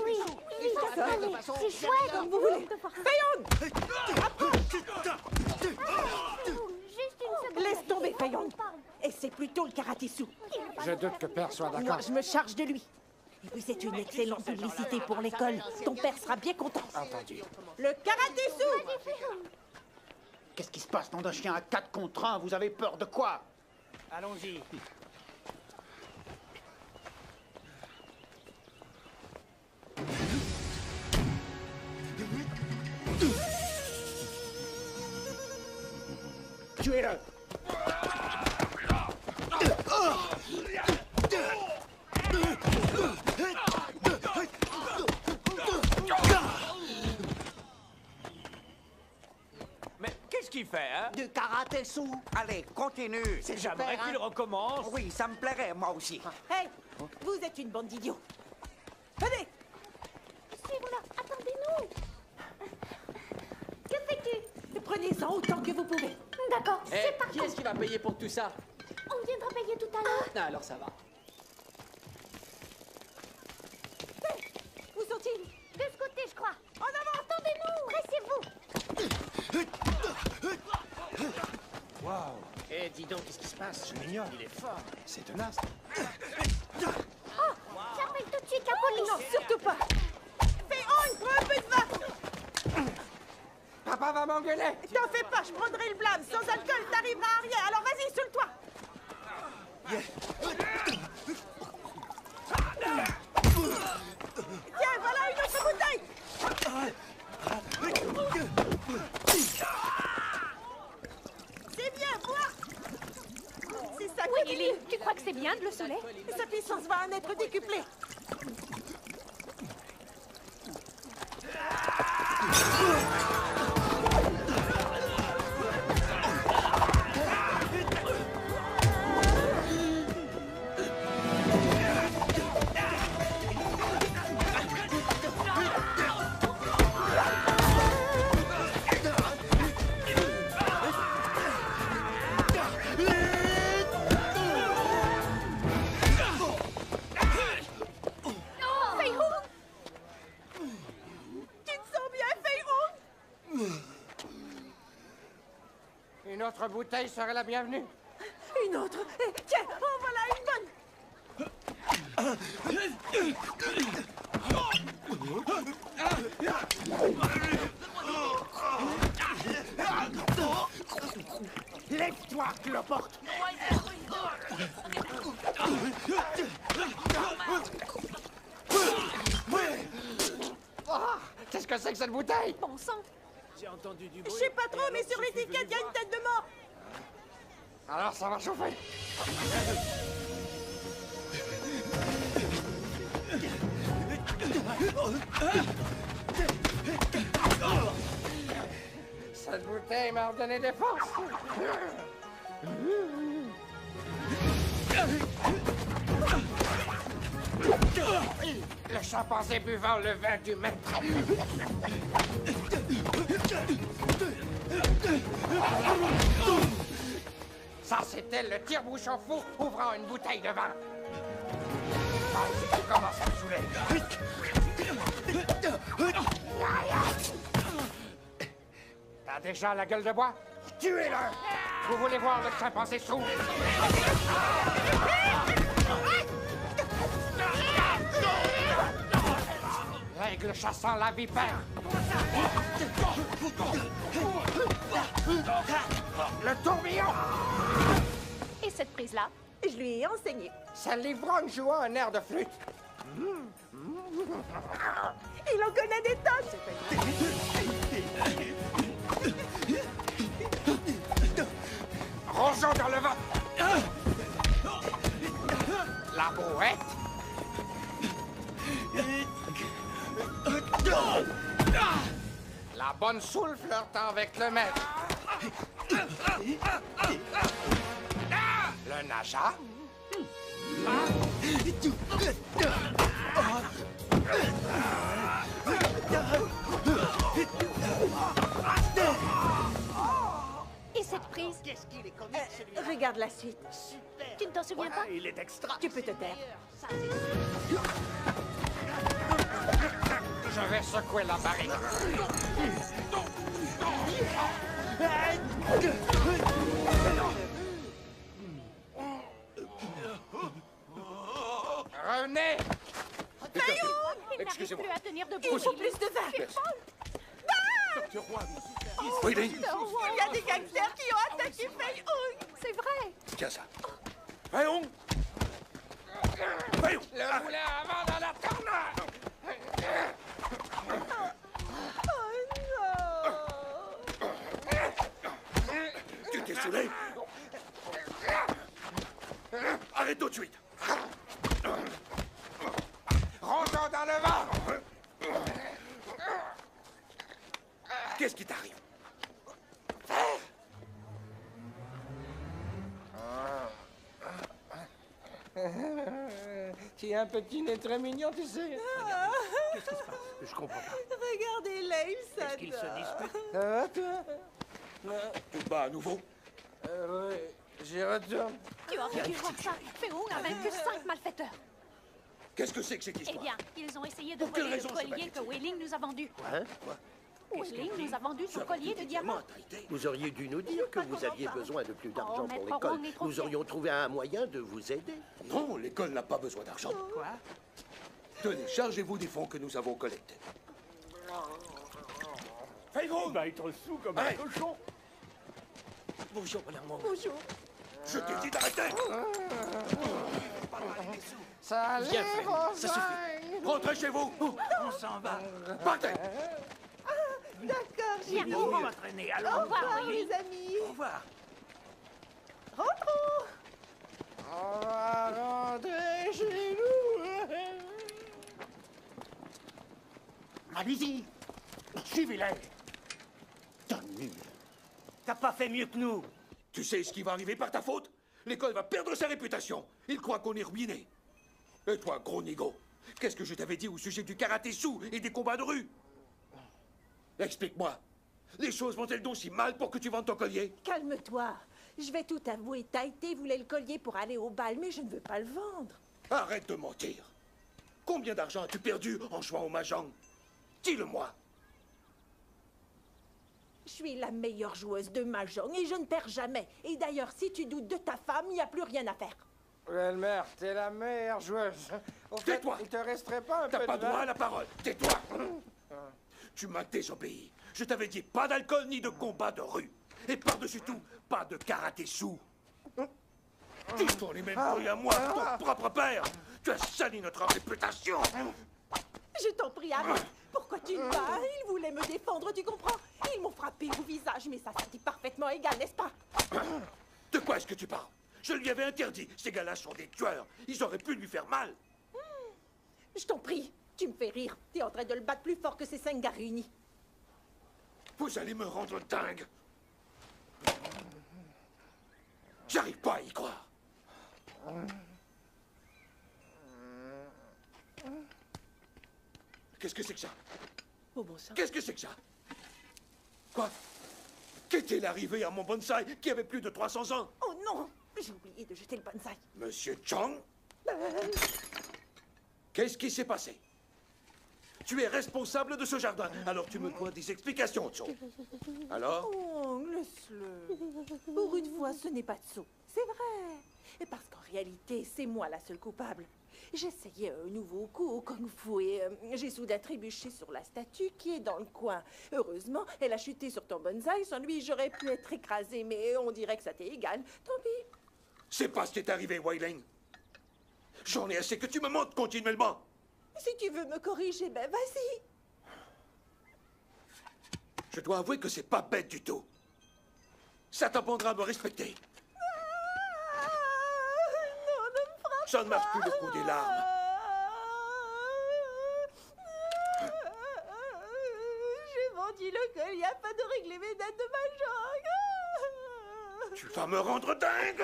Oui, vite, allez. C'est chouette. Comme vous voulez. Fei-Hung! Juste une seconde. Laisse tomber, Fei-Hung. Et c'est plutôt le karaté-sou. Je doute que Père soit Moi, d'accord. je me charge de lui. Et puis c'est une excellente publicité pour l'école. Ton père sera bien content. Entendu. Le karaté-sou! Qu'est-ce qui se passe, nom d'un chien à 4 contre 1? Vous avez peur de quoi? Allons-y. Tuez-le! Mais qu'est-ce qu'il fait, hein? Du karaté sous. Allez, continue. C'est J'aimerais super, qu'il hein? recommence. Oui, ça me plairait, moi aussi. Hey, vous êtes une bande d'idiots. Venez. Suivons-la. Attendez-nous. Que fais-tu? Prenez-en autant que vous pouvez. D'accord, Eh, c'est parti. qui est-ce qui va payer pour tout ça? On viendra payer tout à l'heure. Ah, alors ça va. Où sont-ils? De ce côté, je crois. En avant, attendez-nous. Pressez-vous. Waouh! Eh, dis donc, qu'est-ce qui se passe? Je l'ignore, il est fort. C'est tenace. Oh, j'appelle tout de suite la police. Non, surtout pas. Fais on, prends un peu de vin. Papa va m'engueuler. T'en fais pas, je prendrai le blâme. Sans alcool, t'arriveras à rien. Alors vas-y, sur le toit. Tiens, voilà une autre bouteille. C'est bien, bois. C'est ça Oui, qui Lily, tu crois que c'est bien de le saouler? Sa puissance va en être décuplée. Une autre bouteille serait la bienvenue. Une autre. Tiens, en voilà une bonne. Lève-toi, cloporte. Qu'est-ce que c'est que cette bouteille? Bon sang. J'ai entendu du Je bruit. sais pas trop, mais sur l'étiquette, il y a une tête de mort. Alors ça va chauffer. Cette bouteille m'a redonné des forces. Le chimpanzé buvant le vin du maître. Ça, c'était le tire-bouchon fou ouvrant une bouteille de vin. Ah, tu commences à me saouler. T'as déjà la gueule de bois? Tuez-le! Vous voulez voir le chimpanzé sourd? L'aigle chassant la vipère. Le tourbillon. Et cette prise-là? Je lui ai enseigné. C'est l'ivrogne jouant un air de flûte. Il en connaît des tonnes. Rongeons dans le vin. La brouette. La bonne soule flirtant avec le maître. Le naja. Et cette prise? Qu'est-ce qu'il est comique, celui-là. Regarde la suite. Tu ne t'en souviens pas? Il est extra. Tu peux te taire. Je vais secouer la barrique. Revenez! Il n'arrive plus à tenir debout. Il faut plus de vin. Tu es folle. Docteur Roy, Il y a des gangsters qui ont attaqué Fei Hung. C'est vrai. tiens ça. Voyons. Voyons. Le moulin avant dans la tornade! Tu t'es saoulé? Arrête tout de suite. Rentrons dans le vent! Qu'est-ce qui t'arrive? qui a un petit nez très mignon, tu sais. Qu'est-ce qui se passe? Je comprends pas. Regardez-les, ils Est-ce qu'ils se disputent? Ça va, toi? Tu te bats à nouveau? Oui, j'y retourne. Tu aurais dû voir ça. Féon a vaincu 5 malfaiteurs. Qu'est-ce que c'est que cette Eh histoire? bien, ils ont essayé de Pour quelle voler le raison ce collier que Wailing nous a vendu. Quoi? Quoi? Wailing nous a vendu son collier de diamants. Vous auriez dû nous dire que vous aviez besoin de plus d'argent Oh, pour Maître l'école. Wong est trop Nous fier. aurions trouvé un moyen de vous aider. Non, l'école n'a pas besoin d'argent. Quoi? Tenez, chargez-vous des fonds que nous avons collectés. Fais-vous! Il va être sous comme un cochon. Bonjour, madame Wong. Bonjour. Je t'ai dit d'arrêter! Ça a Bien l'air fait, aux ça suffit. oreilles. Rentrez chez vous! On s'en va. Partez! D'accord, Bien, j'ai on va traîner. Au Alors, revoir, les amis. Au revoir. Rentrons. On va rentrer chez nous. Allez-y. Suivez-les. Tenue. T'as pas fait mieux que nous. Tu sais ce qui va arriver par ta faute? L'école va perdre sa réputation. Ils croient qu'on est ruiné. Et toi, gros nigo, qu'est-ce que je t'avais dit au sujet du karaté sous et des combats de rue? Explique-moi. Les choses vont-elles donc si mal pour que tu vendes ton collier? Calme-toi. Je vais tout avouer. Taïté voulait le collier pour aller au bal, mais je ne veux pas le vendre. Arrête de mentir. Combien d'argent as-tu perdu en jouant au mahjong? Dis-le-moi. Je suis la meilleure joueuse de mahjong et je ne perds jamais. Et d'ailleurs, si tu doutes de ta femme, il n'y a plus rien à faire. Belle-mère, t'es la meilleure joueuse. Au fait, Tais-toi. il te resterait pas un peu T'as pas de vin? droit à la parole. Tais-toi. Tu m'as désobéi. Je t'avais dit pas d'alcool ni de combat de rue. Et par-dessus tout, pas de karaté sous. Tous les mêmes bruits à moi, ton propre père. Tu as sali notre réputation. Je t'en prie, arrête. Pourquoi tu te bats? Ils voulaient me défendre, tu comprends? Ils m'ont frappé au visage, mais ça s'est parfaitement égal, n'est-ce pas? De quoi est-ce que tu parles? Je lui avais interdit. Ces gars-là sont des tueurs. Ils auraient pu lui faire mal. Je t'en prie, tu me fais rire. T'es en train de le battre plus fort que ces 5 gars réunis. Vous allez me rendre dingue. J'arrive pas à y croire. Qu'est-ce que c'est que ça? Oh bon sang. Qu'est-ce que c'est que ça? Quoi? Qu'est-il arrivé à mon bonsaï qui avait plus de 300 ans? Oh non! J'ai oublié de jeter le bonsaï. Monsieur Chang? Qu'est-ce qui s'est passé? Tu es responsable de ce jardin, alors tu me dois des explications, Tso. Alors? Oh, laisse-le. Pour une fois, ce n'est pas Tso. C'est vrai. Et parce qu'en réalité, c'est moi la seule coupable. J'essayais un nouveau coup au kung-fu et j'ai soudain trébuché sur la statue qui est dans le coin. Heureusement, elle a chuté sur ton bonsaï. Sans lui, j'aurais pu être écrasée, mais on dirait que ça t'est égal. Tant pis. C'est pas ce qui est arrivé, Wailing. J'en ai assez que tu me montres continuellement. Si tu veux me corriger, ben vas-y. Je dois avouer que c'est pas bête du tout. Ça t'apprendra à me respecter. Non, ne me frappe Ça ne marche plus le coup des larmes. J'ai vendu le collier afin de régler mes dettes de mahjong. Tu vas me rendre dingue.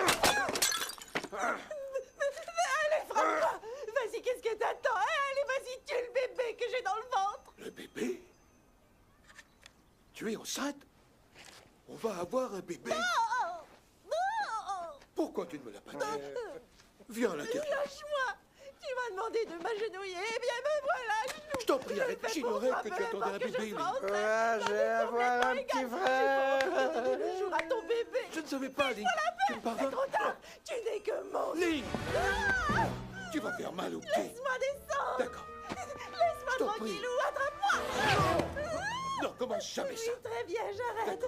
Allez, frappe-toi. Vas-y, qu'est-ce que t'attends? Allez, vas-y, tue le bébé que j'ai dans le ventre. Le bébé? Tu es enceinte? On va avoir un bébé. Pourquoi tu ne me l'as pas dit? Viens à l'intérieur. Lâche-moi. Tu m'as demandé de m'agenouiller. Eh bien, me voilà. Je t'en prie, arrête. J'ignorais que tu attendais un bébé. J'ai à voir un petit frère. Le jour à ton bébé. Je ne savais pas, Link. Tu me C'est pardonnes? trop tard. Tu n'es que monstre. Link! Tu vas faire mal au pied. Laisse-moi descendre. D'accord. Laisse-moi t'en prie. tranquillou. Attrape-moi. Non, commence jamais ça. Oui, très bien, j'arrête.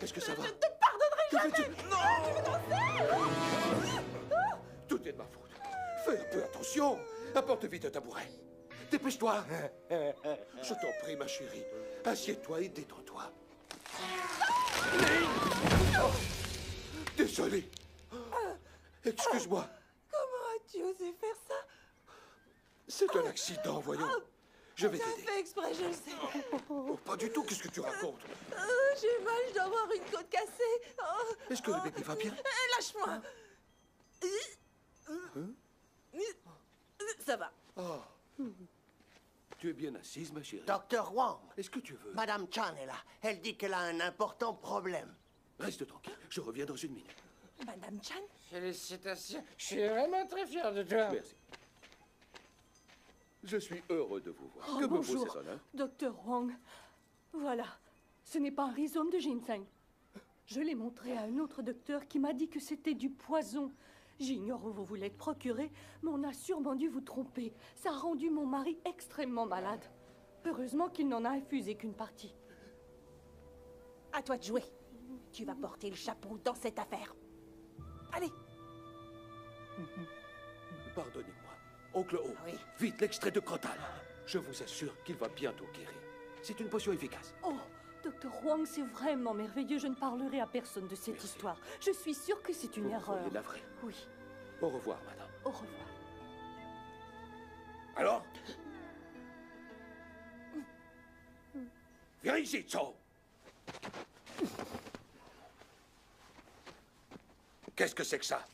Est-ce que ça va? Je ne te pardonnerai Que jamais. fais-tu? Non. Tu veux danser? Tout est de ma faute. Fais un peu attention. Apporte vite un tabouret. Dépêche-toi. Je t'en prie, ma chérie. Assieds-toi et détends-toi. Link! Désolé. Excuse-moi. Comment as-tu osé faire ça? C'est un accident, voyons. Je vais T'as t'aider. fait exprès, je le sais. Oh, pas du tout. Qu'est-ce que tu racontes? J'ai mal, je dois avoir une côte cassée. Est-ce que le bébé va bien? Lâche-moi. Tu es bien assise, ma chérie. Docteur Wang. Est-ce que tu veux? Madame Chan est là. Elle dit qu'elle a un important problème. Reste tranquille. Je reviens dans une minute. Madame Chan? Félicitations. Je suis vraiment très fier de toi. Merci. Je suis heureux de vous voir. Oh, Que me vaut bonjour, ces honneurs? Docteur Wang. Voilà, ce n'est pas un rhizome de ginseng. Je l'ai montré à un autre docteur qui m'a dit que c'était du poison. J'ignore où vous vous l'êtes procuré, mais on a sûrement dû vous tromper. Ça a rendu mon mari extrêmement malade. Heureusement qu'il n'en a infusé qu'une partie. À toi de jouer. Tu vas porter le chapeau dans cette affaire. Allez. Pardonnez-moi. Oncle O, vite l'extrait de Crotal. Je vous assure qu'il va bientôt guérir. C'est une potion efficace. Oh, Docteur Wang, c'est vraiment merveilleux. Je ne parlerai à personne de cette histoire. Je suis sûre que c'est une erreur. Soyez navré. Oui. Au revoir, madame. Au revoir. Alors? Viens ici, Tso. Qu'est-ce que c'est que ça?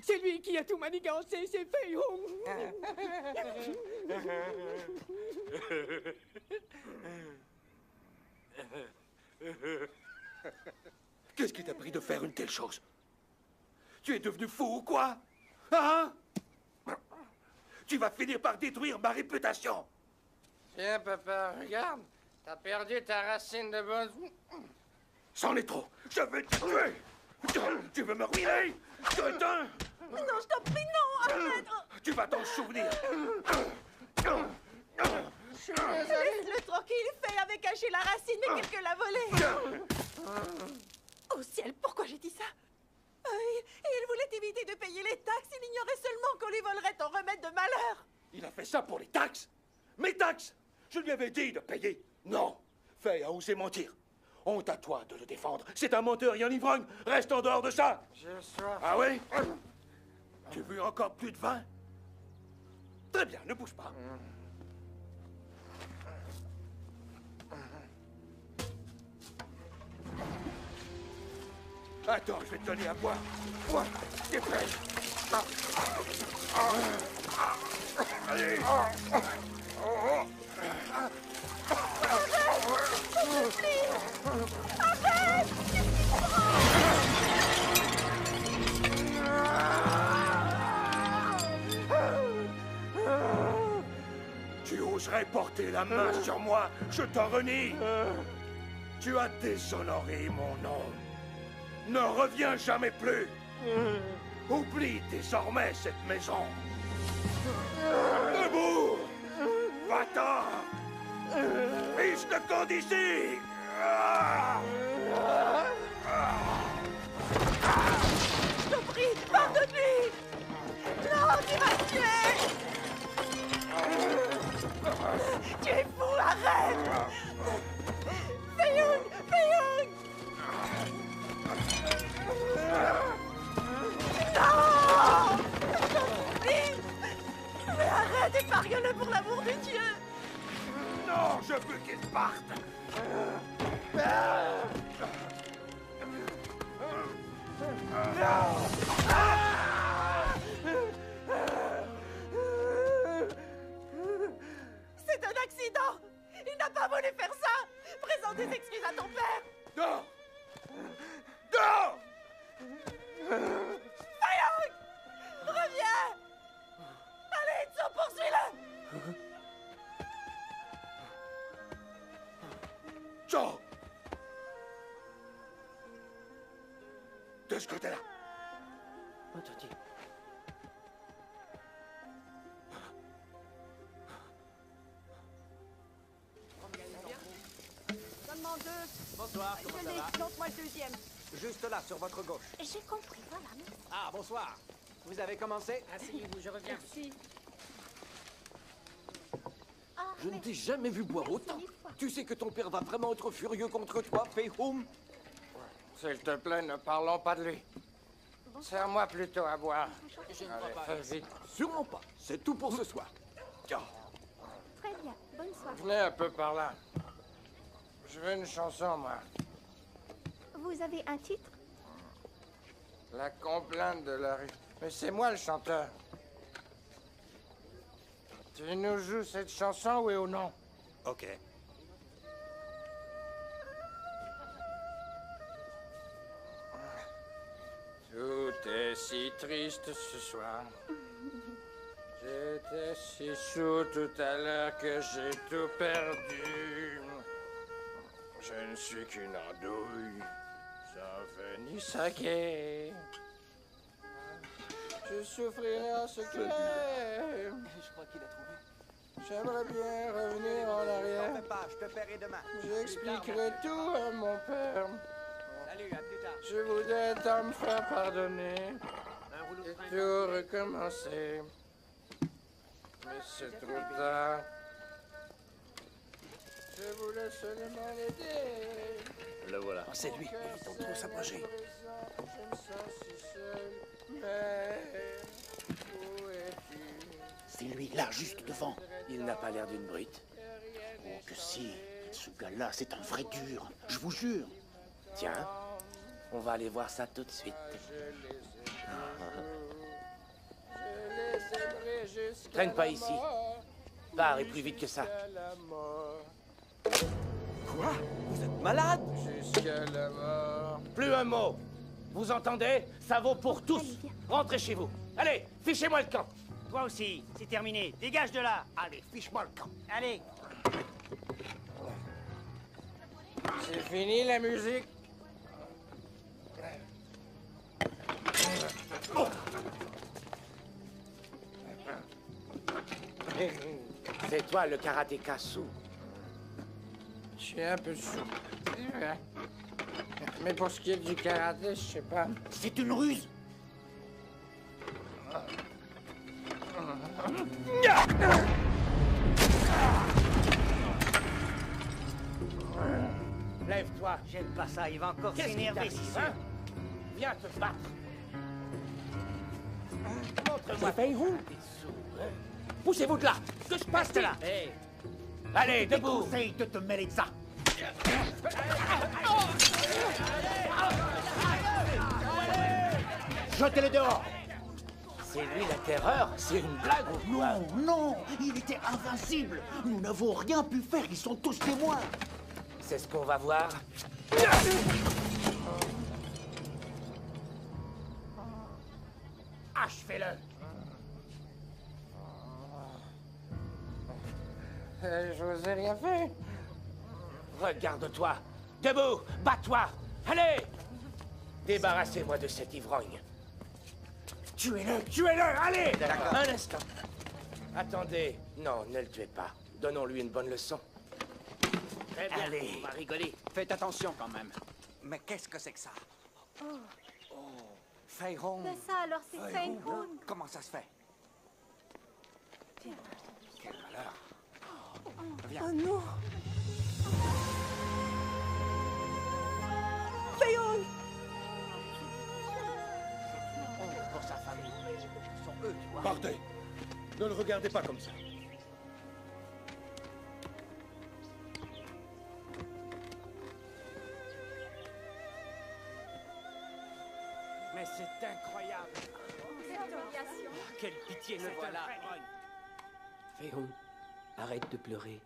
C'est lui qui a tout manigancé, c'est Fei Hung. Qu'est-ce qui t'a pris de faire une telle chose? Tu es devenu fou ou quoi? Hein? Tu vas finir par détruire ma réputation. Tiens, papa, regarde. T'as perdu ta racine de bonne... C'en est trop. Je vais te tuer. Tu veux me ruiner? Crétin! Non, je t'en prie, non, arrête. Tu vas t'en souvenir. Laisse-le tranquille, Fei avait caché la racine, mais quelqu'un l'a volée. Oh ciel, pourquoi j'ai dit ça? Il voulait éviter de payer les taxes. Il ignorait seulement qu'on lui volerait ton remède de malheur. Il a fait ça pour les taxes? Mes taxes? Je lui avais dit de payer. Non. Fei a osé mentir. Honte à toi de le défendre. C'est un menteur et un ivrogne. Reste en dehors de ça. J'ai soif. Ah oui? Tu veux encore plus de vin? Très bien, ne bouge pas. Attends, je vais te donner à boire. Bois, t'es prêt? Allez. Tu oserais porter la main sur moi? Je t'en renie. Tu as déshonoré mon nom. Ne reviens jamais plus. Oublie désormais cette maison. Debout! Va-t'en! Fils de camp d'ici! Je t'en prie, pardonne-lui. Non, tu vas tuer. Tu es fou, arrête. Fei Hung, Fei Hung. Non! Je t'en prie. Mais arrête, épargne-le pour l'amour de Dieu. Non, je veux qu'il parte. C'est un accident. Il n'a pas voulu faire ça. Présente des excuses à ton père. Non! Non! Fei Hung, reviens. Allez, Tso, poursuis-le. Joe! De ce côté-là. Entendu. Seulement deux. Bonsoir, comment ça va? Lance-moi le deuxième. Juste là, sur votre gauche. J'ai compris, voilà. Ah, bonsoir. Vous avez commencé? Asseyez-vous, je reviens. Merci. Je ne t'ai jamais vu boire autant. Tu sais que ton père va vraiment être furieux contre toi, Fei Hung? S'il te plaît, ne parlons pas de lui. Sers-moi plutôt à boire. Je ne Allez, crois pas. fais vite. Sûrement pas. C'est tout pour ce soir. Très bien, bonne soirée. Venez un peu par là. Je veux une chanson, moi. Vous avez un titre? La complainte de la rue. Mais c'est moi le chanteur. Tu nous joues cette chanson, oui ou non? Ok. Tout est si triste ce soir. J'étais si sous tout à l'heure que j'ai tout perdu. Je ne suis qu'une andouille, sans Venus saké. Je souffrirai en secret. Je crois qu'il a trouvé. J'aimerais bien revenir en arrière. T'en fais pas, je te paierai demain. J'expliquerai tout à mon père. Salut, à plus tard. Je voudrais tant me faire pardonner et tout recommencer. Mais c'est trop tard. Je voulais seulement l'aider. Le voilà. C'est lui, évitons de trop s'approcher. Je me sens si seul. Mais où es-tu? C'est lui, là, juste devant. Il n'a pas l'air d'une brute. Oh, que si. Ce gars-là, c'est un vrai dur. Je vous jure. Tiens, on va aller voir ça tout de suite. Traîne pas ici. Pars et plus vite que ça. Quoi? Vous êtes malade? Jusqu'à la mort. Plus un mot. Vous entendez? Ça vaut pour tous. Rentrez chez vous. Allez, fichez-moi le camp. Toi aussi, c'est terminé. Dégage de là. Allez, fiche-moi le camp. Allez. C'est fini la musique? Oh. C'est toi le karatéka sous. Je suis un peu sous. C'est vrai. Mais pour ce qui est du karaté, je sais pas. C'est une ruse. Lève-toi. J'aime pas ça, il va encore Qu'est-ce qui s'énerver. t'arrive, hein? Viens te battre. Montre-moi tes sous, hein? Poussez-vous de là, que je passe de là. Hey. Allez, Je te debout. conseille de te mêler de ça. Jetez-le dehors. C'est lui la terreur? C'est une blague ou quoi? Non, non, il était invincible. Nous n'avons rien pu faire, ils sont tous témoins. C'est ce qu'on va voir. Achevez-le. Je vous ai rien fait. Regarde-toi. Debout, bats-toi. Allez. Débarrassez-moi de cet ivrogne. Tuez-le, tuez-le, allez. Un instant. Attendez. Non, ne le tuez pas. Donnons-lui une bonne leçon. Très bien, Allez. on va rigoler. Faites attention quand même. Mais qu'est-ce que c'est que ça? Oh, Fei Hong. c'est ça alors, c'est Fei Hong. Comment ça se fait? Quel malheur. Viens. Oh non. Fei Hong. Pour sa famille. Ce sont eux, tu vois. Partez. Ne le regardez pas comme ça. Mais c'est incroyable. Quelle pitié, Le voilà. Féon, arrête de pleurer.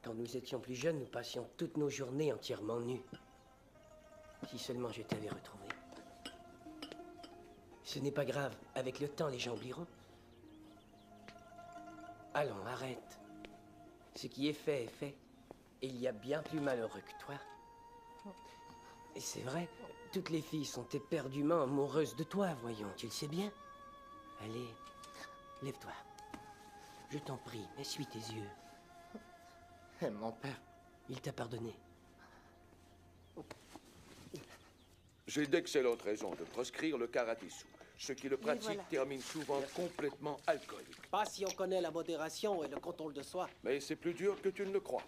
Quand nous étions plus jeunes, nous passions toutes nos journées entièrement nus. Si seulement je t'avais retrouvé. Ce n'est pas grave. Avec le temps, les gens oublieront. Allons, arrête. Ce qui est fait est fait. Et il y a bien plus malheureux que toi. Et c'est vrai, toutes les filles sont éperdument amoureuses de toi, voyons, tu le sais bien. Allez, lève-toi. Je t'en prie, essuie tes yeux. Et mon père? Il t'a pardonné. J'ai d'excellentes raisons de proscrire le karaté-sou. Ceux qui le pratiquent voilà. terminent souvent complètement alcooliques. Pas si on connaît la modération et le contrôle de soi. Mais c'est plus dur que tu ne le crois.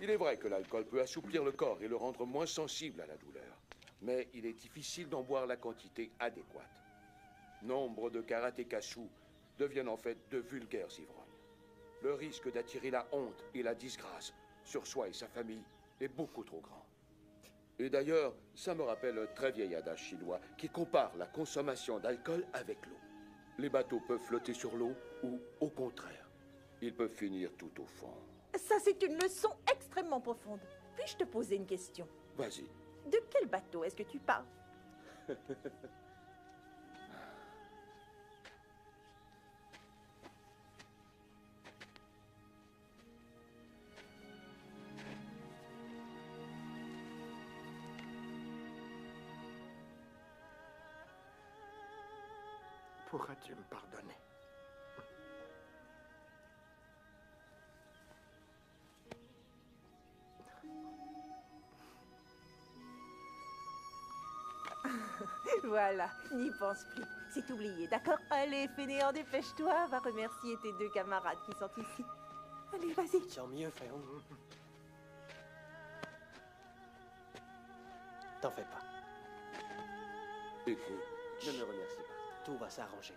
Il est vrai que l'alcool peut assouplir le corps et le rendre moins sensible à la douleur. Mais il est difficile d'en boire la quantité adéquate. Nombre de karatéka-sous deviennent en fait de vulgaires ivrognes. Le risque d'attirer la honte et la disgrâce sur soi et sa famille est beaucoup trop grand. Et d'ailleurs, ça me rappelle un très vieil adage chinois qui compare la consommation d'alcool avec l'eau. Les bateaux peuvent flotter sur l'eau ou, au contraire, ils peuvent finir tout au fond. Ça, c'est une leçon extrêmement profonde. Puis-je te poser une question? Vas-y. De quel bateau est-ce que tu parles? Pourras-tu me pardonner? Voilà, n'y pense plus. C'est oublié, d'accord? Allez, fainéant, dépêche-toi. Va remercier tes 2 camarades qui sont ici. Allez, vas-y. Tant mieux, Faye-Hung. T'en fais pas. Écoute, Ne me remercie pas. Tout va s'arranger.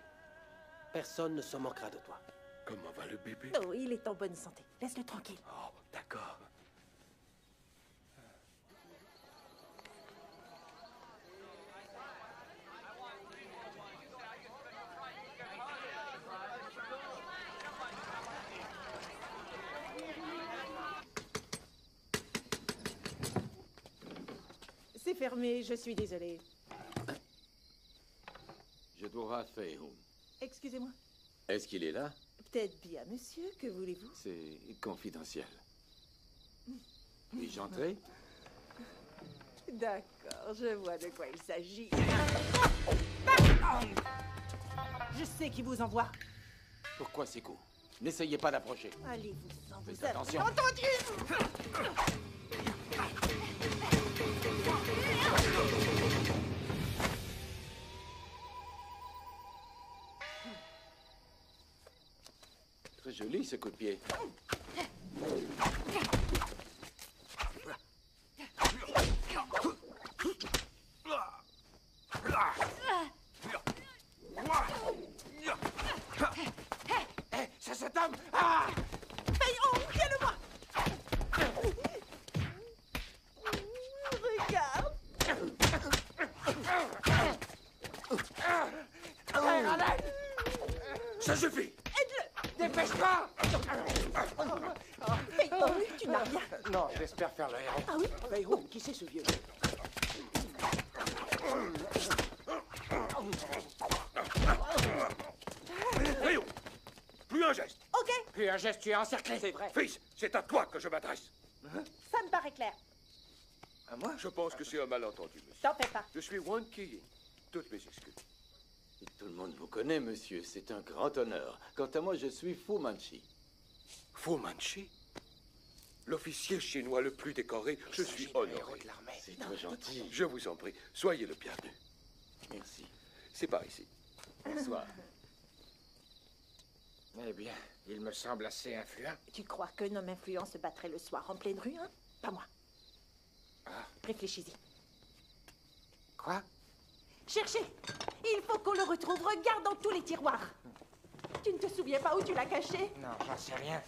Personne ne se moquera de toi. comment va le bébé? Oh, il est en bonne santé. Laisse-le tranquille. Oh, d'accord. C'est fermé, je suis désolée. Je dois Faye-Hung. Excusez-moi. Est-ce qu'il est là? Peut-être bien, monsieur. Que voulez-vous? C'est confidentiel. Puis-je entrer? D'accord, je vois de quoi il s'agit. Je sais qui vous envoie. Pourquoi ces coups? N'essayez pas d'approcher. Allez-vous-en, vous Faites avez attention. entendu? Très joli ce coup de pied. Hé, c'est cet homme! Ah! Faye-Hung, tiens-le-moi! Regarde! Hé, Raleigh! Ça suffit! Aide-le! Dépêche-toi! Faye-Hung, tu n'as rien. Non, j'espère faire le héros. Ah oui? Faye-Hung, qui c'est ce vieux? Rio, plus un geste. Ok, Puis un geste, tu es encerclé. C'est vrai. Fils, c'est à toi que je m'adresse. ça me paraît clair. À moi? Je pense que c'est un malentendu, monsieur. T'en fais pas. Je suis Wan Ki. Toutes mes excuses. Et tout le monde vous connaît, monsieur. C'est un grand honneur. Quant à moi, je suis Fu Manchu. Fu Manchu? L'officier chinois le plus décoré, je suis honoré. C'est trop gentil. Je vous en prie, soyez le bienvenu. Merci. C'est par ici. Bonsoir. Eh bien, il me semble assez influent. Tu crois qu'un homme influent se battrait le soir en pleine rue, hein? Pas moi. Réfléchis-y. Quoi? Cherchez! Il faut qu'on le retrouve. Regarde dans tous les tiroirs. Tu ne te souviens pas où tu l'as caché? Non, j'en sais rien.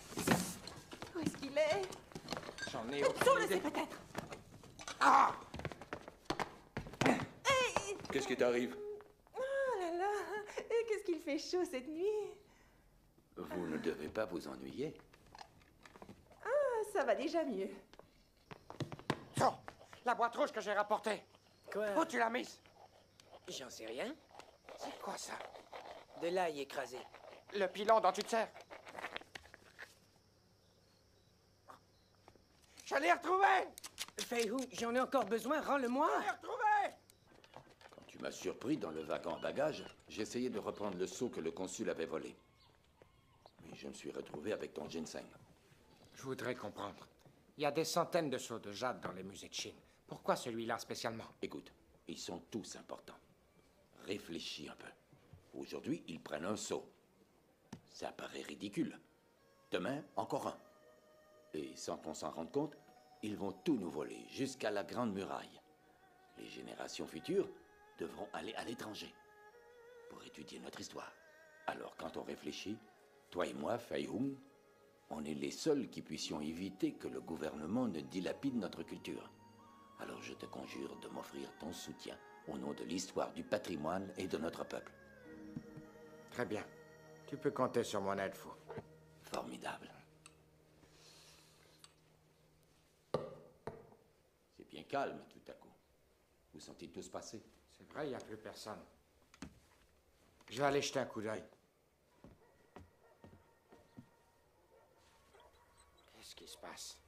Où est-ce qu'il est? J'en ai Sous aucune le idée. sait peut-être. Ah! Hey! Qu'est-ce qui t'arrive? Oh là là! Qu'est-ce qu'il fait chaud cette nuit? Vous ne devez pas vous ennuyer. Ah, ça va déjà mieux. Oh, la boîte rouge que j'ai rapportée. Quoi? Où tu l'as mise? J'en sais rien. C'est quoi ça? De l'ail écrasé. Le pilon dont tu te sers? Je l'ai retrouvé! Faye-Hung, j'en ai encore besoin, rends-le-moi! Je l'ai retrouvé! Quand tu m'as surpris dans le wagon à bagages, j'essayais de reprendre le seau que le consul avait volé. Mais je me suis retrouvé avec ton ginseng. Je voudrais comprendre. Il y a des centaines de seaux de jade dans les musées de Chine. Pourquoi celui-là spécialement? Écoute, ils sont tous importants. Réfléchis un peu. Aujourd'hui, ils prennent un seau. Ça paraît ridicule. Demain, encore un. Et sans qu'on s'en rende compte, ils vont tout nous voler, jusqu'à la Grande Muraille. Les générations futures devront aller à l'étranger pour étudier notre histoire. Alors, quand on réfléchit, toi et moi, Faye-Hung, on est les seuls qui puissions éviter que le gouvernement ne dilapide notre culture. Alors je te conjure de m'offrir ton soutien au nom de l'histoire du patrimoine et de notre peuple. Très bien. Tu peux compter sur mon aide, Fou. Formidable. C'est bien calme tout à coup. Où sont-ils tous passés? C'est vrai, il n'y a plus personne. Je vais aller jeter un coup d'œil. Qu'est-ce qui se passe?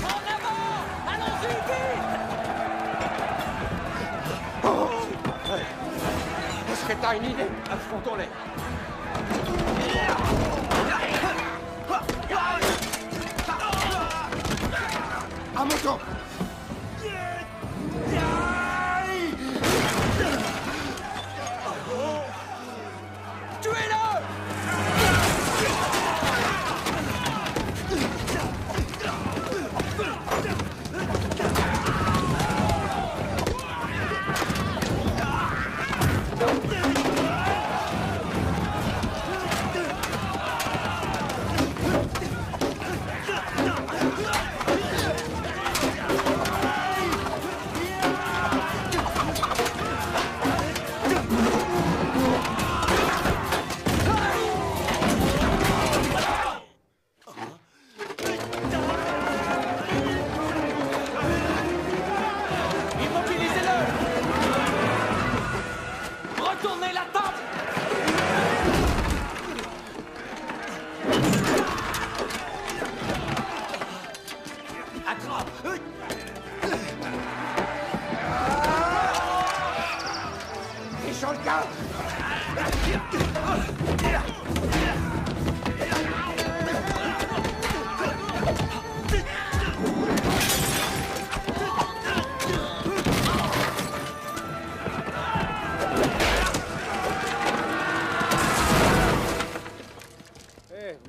En avant! Allons-y, vite! Est-ce que t'as une idée? Affrontons-les. À mon tour. Retournez la table! Attrape! Fichons le camp!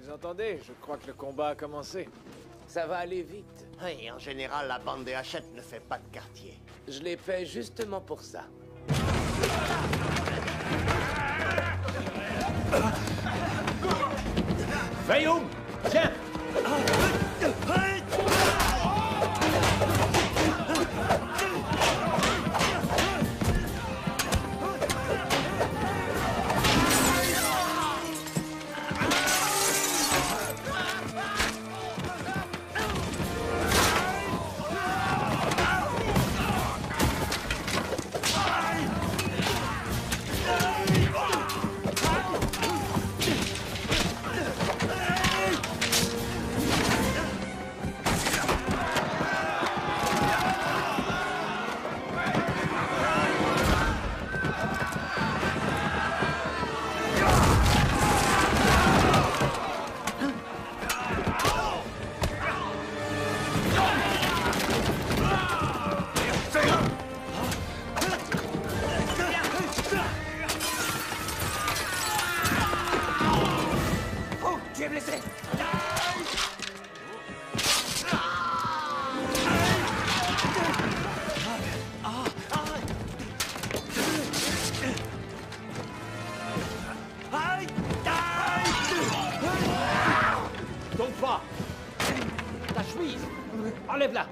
Vous entendez? Je crois que le combat a commencé. Ça va aller vite. Oui, en général, la bande des Hachette ne fait pas de quartier. Je l'ai fait justement pour ça. Fayoum, tiens! Oh, tu es blessé! Tombe pas! Ta chemise! Enlève-la!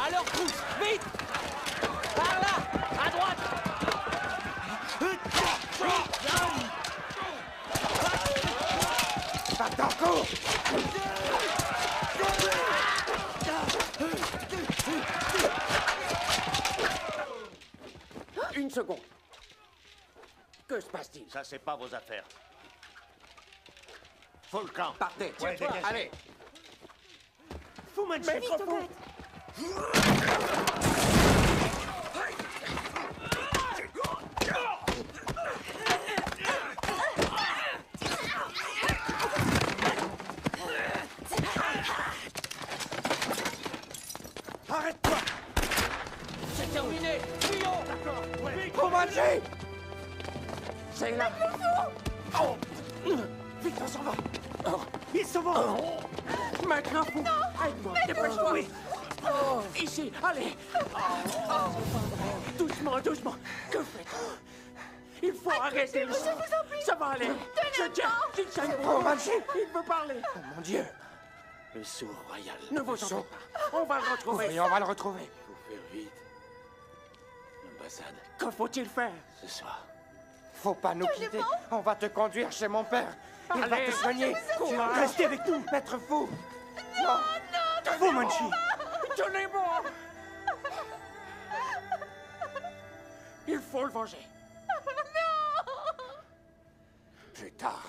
Alors pousse, vite! Par là, à droite! Va-t'en, cours! Une seconde. Que se passe-t-il? Ça, c'est pas vos affaires. Faut le camp. Partez, Ouais, tiens-toi, dégagez. allez. Fu Manchu! Maître Fu! Arrête-toi! C'est terminé! Fuyons! D'accord, ouais. Fu Manchu! C'est là! Oh! Vite, on s'en va! Oh. Ils s'en vont! Maintenant, Fu! Aide-moi, dépêche-toi! Oui. Ici, allez! Doucement, doucement! Que faites-vous? Il faut arrêter le sang! Ça va aller! Je tiens! Ginseng, Fu Manchu! il veut parler! Oh mon Dieu! Le sceau royal. Ne vous en faites pas! On va le retrouver! Oui, on va le retrouver. Faut faire vite. L'ambassade. Que faut-il faire? Ce soir. Faut pas nous quitter. On va te conduire chez mon père. Il va te soigner. Courage. Restez avec nous. Maître Fu. Non! Fu Manchu! Tenez-moi! Il faut le venger. Non! Plus tard.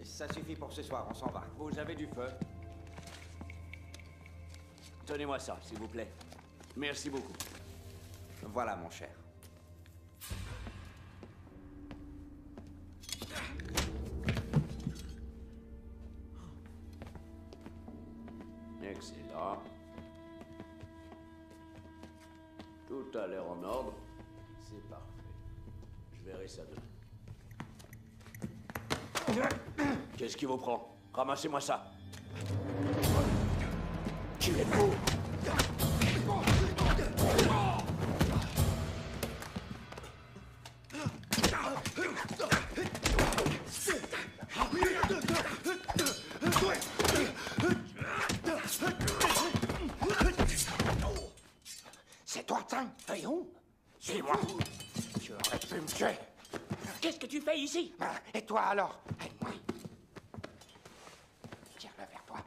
Ça suffit pour ce soir, on s'en va. Vous avez du feu? Tenez-moi ça, s'il vous plaît. Merci beaucoup. Voilà, mon cher. Excellent. Tout a l'air en ordre. C'est parfait. Je verrai ça demain. Qu'est-ce qui vous prend? Ramassez-moi ça. Tu es fou! C'est toi, Tsang? Voyons. Suis-moi. Tu aurais pu me tuer. Qu'est-ce que tu fais ici? Et toi alors? Aide-moi. Tire-le vers toi.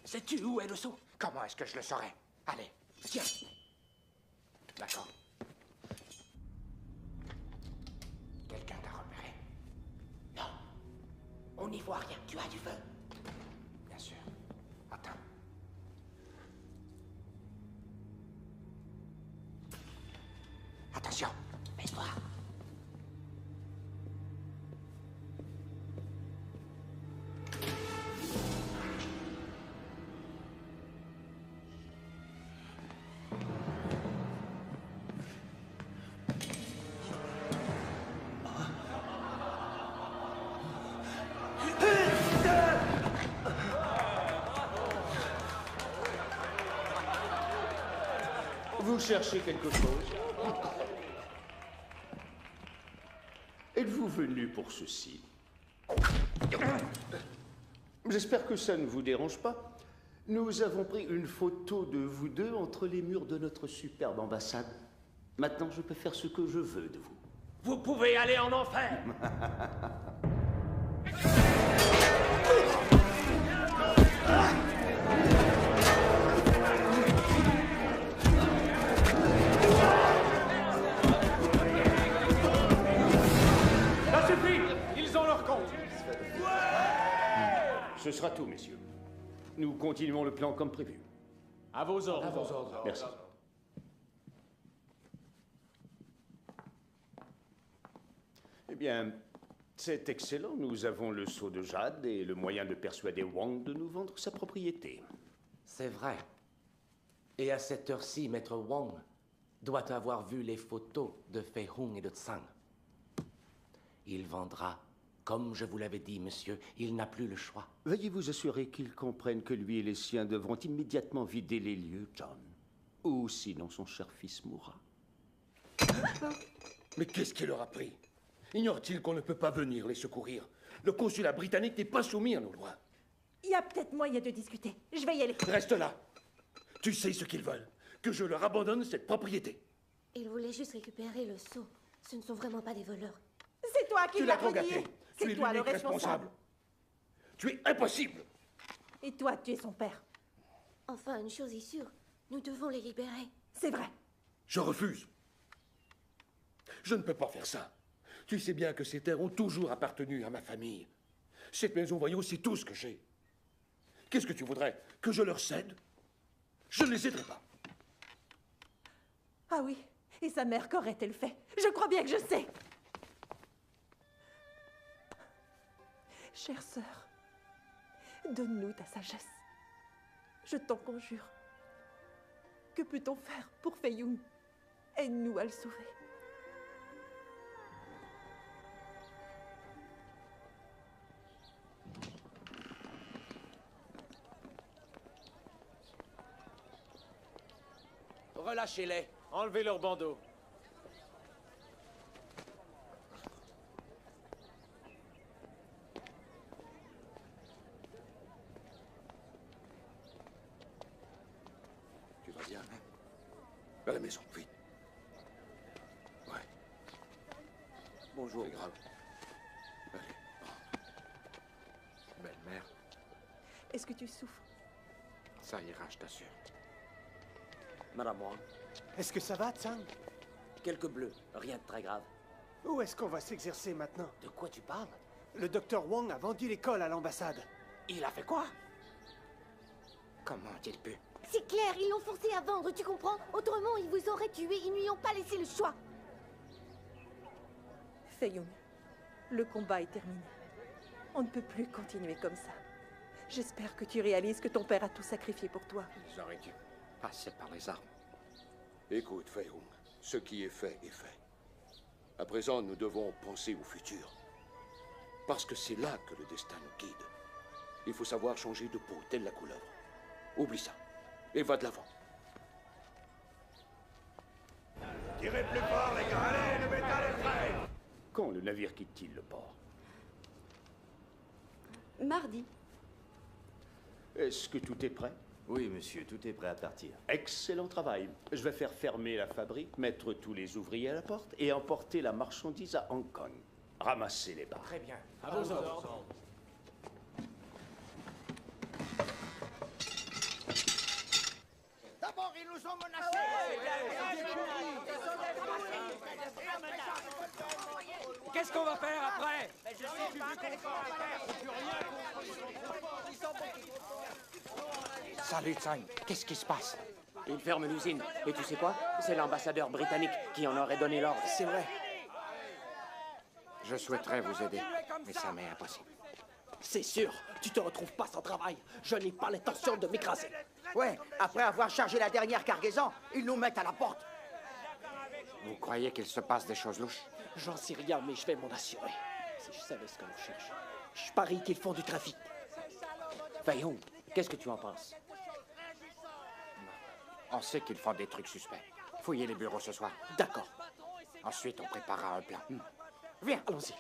Sais-tu où est le seau? Comment est-ce que je le saurais? Allez, tiens. D'accord. Quelqu'un t'a repéré? Non. On n'y voit rien. Tu as du feu? Bien sûr. Attends. Attention. Mets-toi. Vous cherchez quelque chose? Êtes-vous venu pour ceci? J'espère que ça ne vous dérange pas. Nous avons pris une photo de vous deux entre les murs de notre superbe ambassade. Maintenant, je peux faire ce que je veux de vous. Vous pouvez aller en enfer! Ça suffit! Ils ont leur compte! Ce sera tout, messieurs. Nous continuons le plan comme prévu. À vos ordres. À vos ordres. Merci. Eh bien, c'est excellent. Nous avons le sceau de jade et le moyen de persuader Wang de nous vendre sa propriété. C'est vrai. Et à cette heure-ci, Maître Wang doit avoir vu les photos de Fei Hung et de Tsang. Il vendra, comme je vous l'avais dit, monsieur, il n'a plus le choix. Veuillez vous assurer qu'ils comprennent que lui et les siens devront immédiatement vider les lieux, John. Ou sinon son cher fils mourra. Mais qu'est-ce qui leur a pris? Ignore-t-il qu'on ne peut pas venir les secourir? Le consulat britannique n'est pas soumis à nos lois. Il y a peut-être moyen de discuter. Je vais y aller. Reste là. Tu sais ce qu'ils veulent. que je leur abandonne cette propriété. Ils voulaient juste récupérer le sceau. Ce ne sont vraiment pas des voleurs. C'est toi qui Tu l'as l'as trop renié. gâté. Tu C'est es toi le l'unique responsable. Tu es impossible. Et toi, tu es son père. Enfin, une chose est sûre. Nous devons les libérer. C'est vrai. Je refuse. Je ne peux pas faire ça. Tu sais bien que ces terres ont toujours appartenu à ma famille. Cette maison, voyons, c'est tout ce que j'ai. Qu'est-ce que tu voudrais? Que je leur cède? Je ne les aiderai pas. Ah oui. Et sa mère, qu'aurait-elle fait? Je crois bien que je sais. Chère sœur, donne-nous ta sagesse. Je t'en conjure. Que peut-on faire pour Fei-Hung? Aide-nous à le sauver. Relâchez-les. Enlevez leur bandeau. Tu vas bien, hein? À la maison, vite. Ouais. Bonjour. C'est grave. Allez, rentre. Belle-mère, Est-ce que tu souffres? ça ira, je t'assure. Madame Wang. Est-ce que ça va, Tsang? Quelques bleus, rien de très grave. Où est-ce qu'on va s'exercer maintenant? De quoi tu parles? Le docteur Wang a vendu l'école à l'ambassade. Il a fait quoi? Comment a-t-il pu? C'est clair, ils l'ont forcé à vendre, tu comprends? Autrement, ils vous auraient tué, ils ne lui ont pas laissé le choix. Fei-Hung, le combat est terminé. On ne peut plus continuer comme ça. J'espère que tu réalises que ton père a tout sacrifié pour toi. Ils auraient dû passer par les armes. Écoute, Fei-Hung, ce qui est fait est fait. À présent, nous devons penser au futur. Parce que c'est là que le destin nous guide. Il faut savoir changer de peau, telle la couleuvre. Oublie ça. Et va de l'avant. Tirez plus fort, les gars. Allez, le métal est prêt. Quand le navire quitte-t-il le port? Mardi. Est-ce que tout est prêt? Oui, monsieur, tout est prêt à partir. Excellent travail. Je vais faire fermer la fabrique, mettre tous les ouvriers à la porte et emporter la marchandise à Hong Kong. Ramasser les barres. Très bien. À vos ordres. D'abord, ils nous ont menacés. Qu'est-ce qu'on va faire après? Salut, Tsang. Qu'est-ce qui se passe? Ils ferment l'usine. Et tu sais quoi? C'est l'ambassadeur britannique qui en aurait donné l'ordre. C'est vrai. Je souhaiterais vous aider, mais ça m'est impossible. C'est sûr, tu te retrouves pas sans travail. Je n'ai pas l'intention de m'écraser. Ouais, après avoir chargé la dernière cargaison, ils nous mettent à la porte. Vous croyez qu'il se passe des choses louches? J'en sais rien, mais je vais m'en assurer. Si je savais ce que l'on cherche, je parie qu'ils font du trafic. Fei-Hung, qu'est-ce que tu en penses? On sait qu'ils font des trucs suspects. Fouillez les bureaux ce soir. D'accord. Ensuite, on préparera un plan. Viens, allons-y.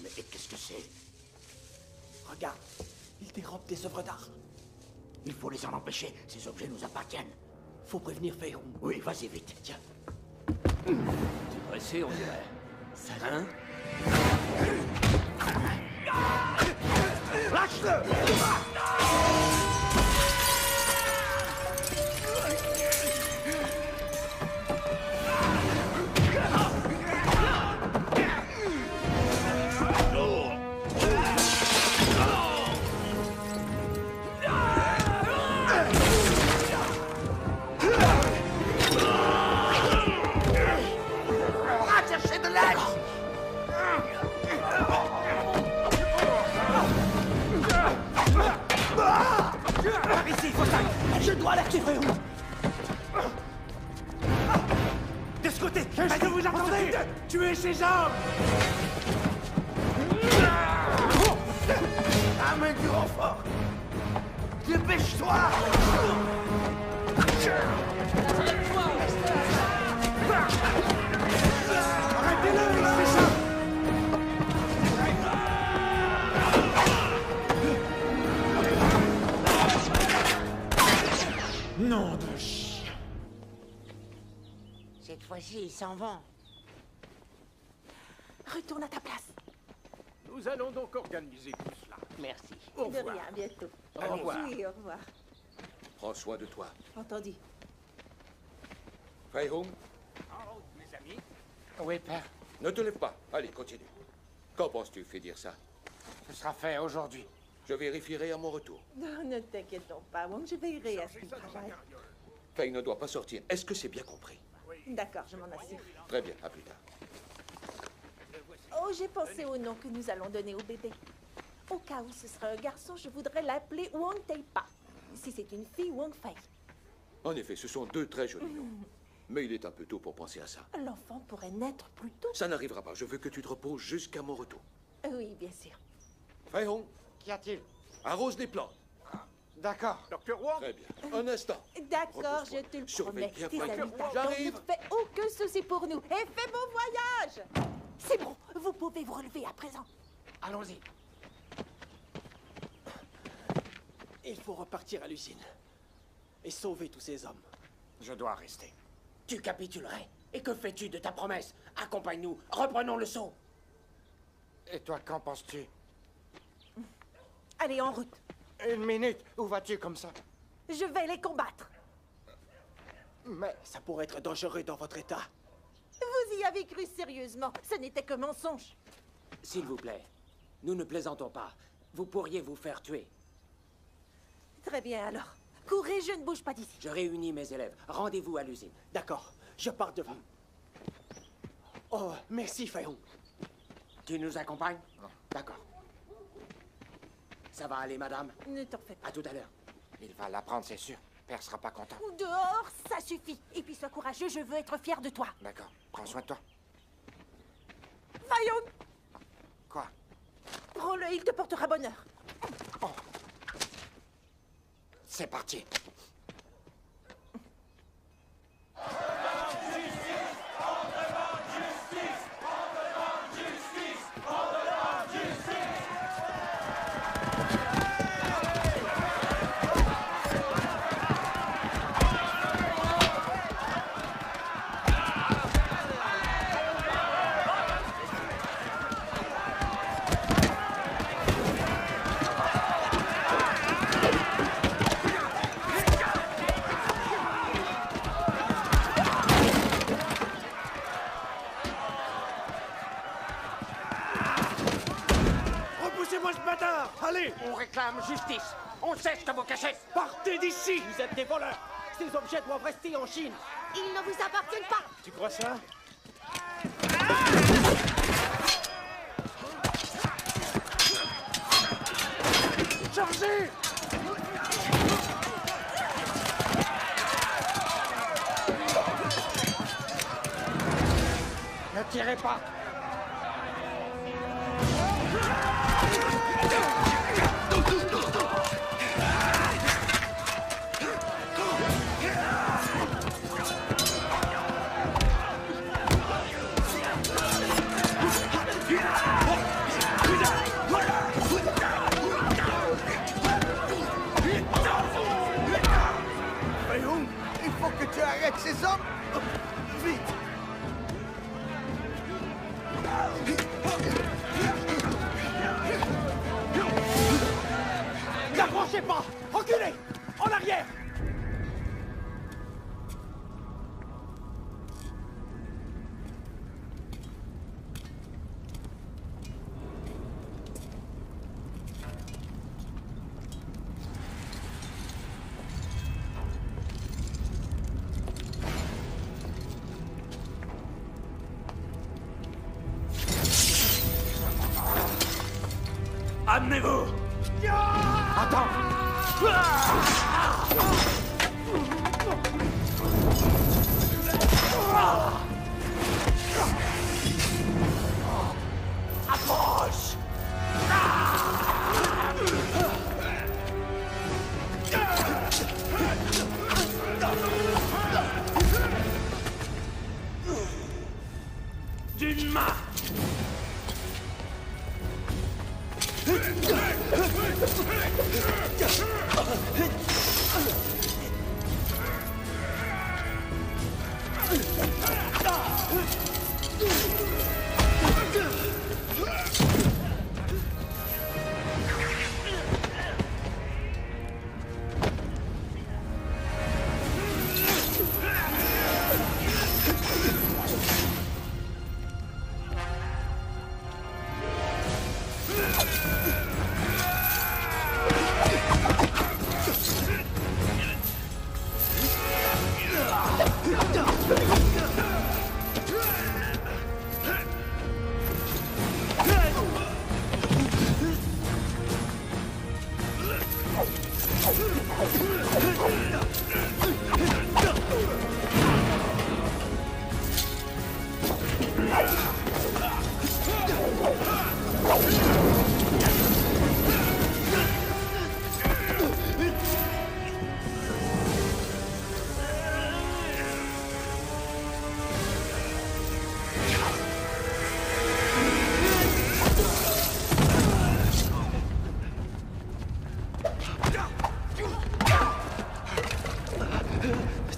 Mais qu'est-ce que c'est? Regarde, ils dérobent des œuvres d'art. Il faut les en empêcher. Ces objets nous appartiennent. Faut prévenir Fei-Hung. Oui, vas-y vite. Tiens. T'es pressé, on dirait. Ça Hein? Lâche-le! Va chercher de l'aide! Par ici, Fossac! Je dois alerter Fei-Hung! De ce côté! Est-ce que vous entendez? Tuez ces hommes! Amène du renfort! Dépêche-toi! fois-ci, ils s'en vont. Retourne à ta place. Nous allons donc organiser tout cela. Merci. Au De revoir. rien, à bientôt. Au revoir. Oui, au revoir. Prends soin de toi. Entendu. Fei Hung, En route, mes amis. Oui, père. ne te lève pas. Allez, continue. Qu'en penses-tu, fais dire ça? Ce sera fait aujourd'hui. Je vérifierai à mon retour. Non, ne t'inquiétons pas, Wong, je veillerai à ce qu'il travaille. Fei ne doit pas sortir. Est-ce que c'est bien compris? D'accord, je m'en assure. Très bien, à plus tard. Oh, j'ai pensé au nom que nous allons donner au bébé. Au cas où ce serait un garçon, je voudrais l'appeler Wong Teipa. Si c'est une fille, Wong Fei. En effet, ce sont deux très jolis noms. Mais il est un peu tôt pour penser à ça. L'enfant pourrait naître plus tôt. Ça n'arrivera pas. Je veux que tu te reposes jusqu'à mon retour. Oui, bien sûr. Fei Hung, Qu'y a-t-il? arrose les plantes. D'accord. Docteur Wong. Très bien. Un instant. D'accord, je te le Surveille promets. bien, Tes Fei. amis t'attendent. J'arrive. Ne te fais aucun souci pour nous. Et fais bon voyage. C'est bon, vous pouvez vous relever à présent. Allons-y. Il faut repartir à l'usine. Et sauver tous ces hommes. Je dois rester. Tu capitulerais? Et que fais-tu de ta promesse? Accompagne-nous. Reprenons le saut. Et toi, qu'en penses-tu? Allez, en route. Une minute. Où vas-tu comme ça? Je vais les combattre. Mais ça pourrait être dangereux dans votre état. Vous y avez cru sérieusement. Ce n'était que mensonge. S'il vous plaît, nous ne plaisantons pas. Vous pourriez vous faire tuer. Très bien, alors. Courez, je ne bouge pas d'ici. Je réunis mes élèves. Rendez-vous à l'usine. D'accord, je pars devant. Oh, merci, Fei Hung. Tu nous accompagnes? D'accord. Ça va aller, madame? Ne t'en fais pas. À tout à l'heure. Il va l'apprendre, c'est sûr. Père sera pas content. Ou dehors, ça suffit. Et puis sois courageux, je veux être fier de toi. D'accord. Prends soin de toi. Fei Hung, Quoi? prends-le, il te portera bonheur. C'est parti. Repoussez-moi ce bâtard! Allez! On réclame justice. On sait ce que vous cachez. Partez d'ici! Vous êtes des voleurs. Ces objets doivent rester en Chine. Ils ne vous appartiennent pas. Tu crois ça? Chargez! Ne tirez pas. Fei Hung, il faut que tu arrêtes ces hommes. Vite. N'approchez pas! Reculez! En arrière! Amenez-vous! Approche! D'une main!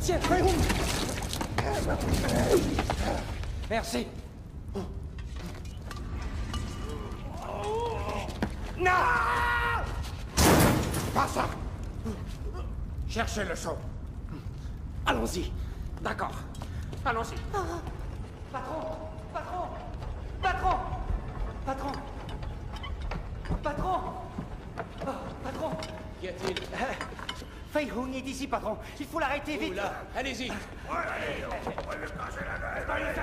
Tiens, merci. Non! Pas ça! Cherchez le son. Allons-y. D'accord. Allons-y. Patron! Patron! Patron! Patron! Patron! Oh, patron! Qu'y a-t-il? Fei Hung est ici, patron. Il faut l'arrêter vite. Oula, allez-y. Allez, on va lui casser la gueule.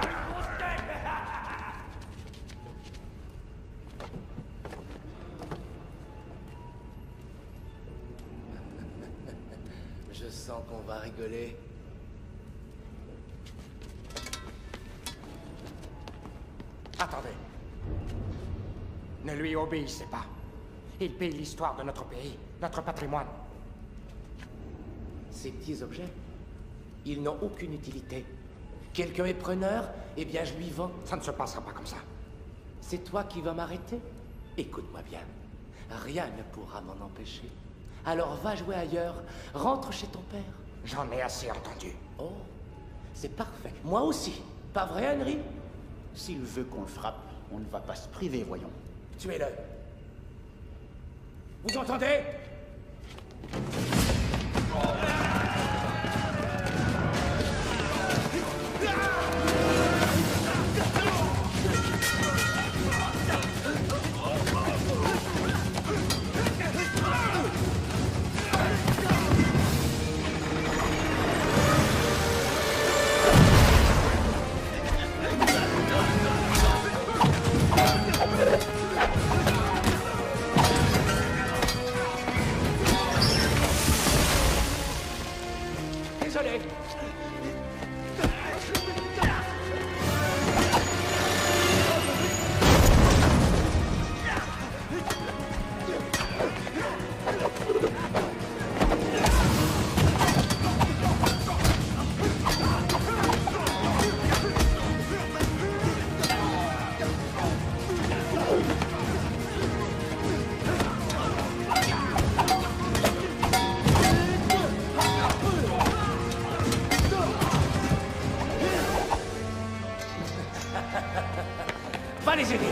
Je sens qu'on va rigoler. Attendez. Ne lui obéissez pas. Il paye l'histoire de notre pays, notre patrimoine. Ces petits objets, ils n'ont aucune utilité. Quelqu'un est preneur, eh bien je lui vends. Ça ne se passera pas comme ça. C'est toi qui vas m'arrêter? Écoute-moi bien. Rien ne pourra m'en empêcher. Alors va jouer ailleurs. Rentre chez ton père. J'en ai assez entendu. Oh, c'est parfait. Moi aussi. Pas vrai, Henry? S'il veut qu'on le frappe, on ne va pas se priver, voyons. Tuez-le. Vous entendez? Désolé. Va les aider.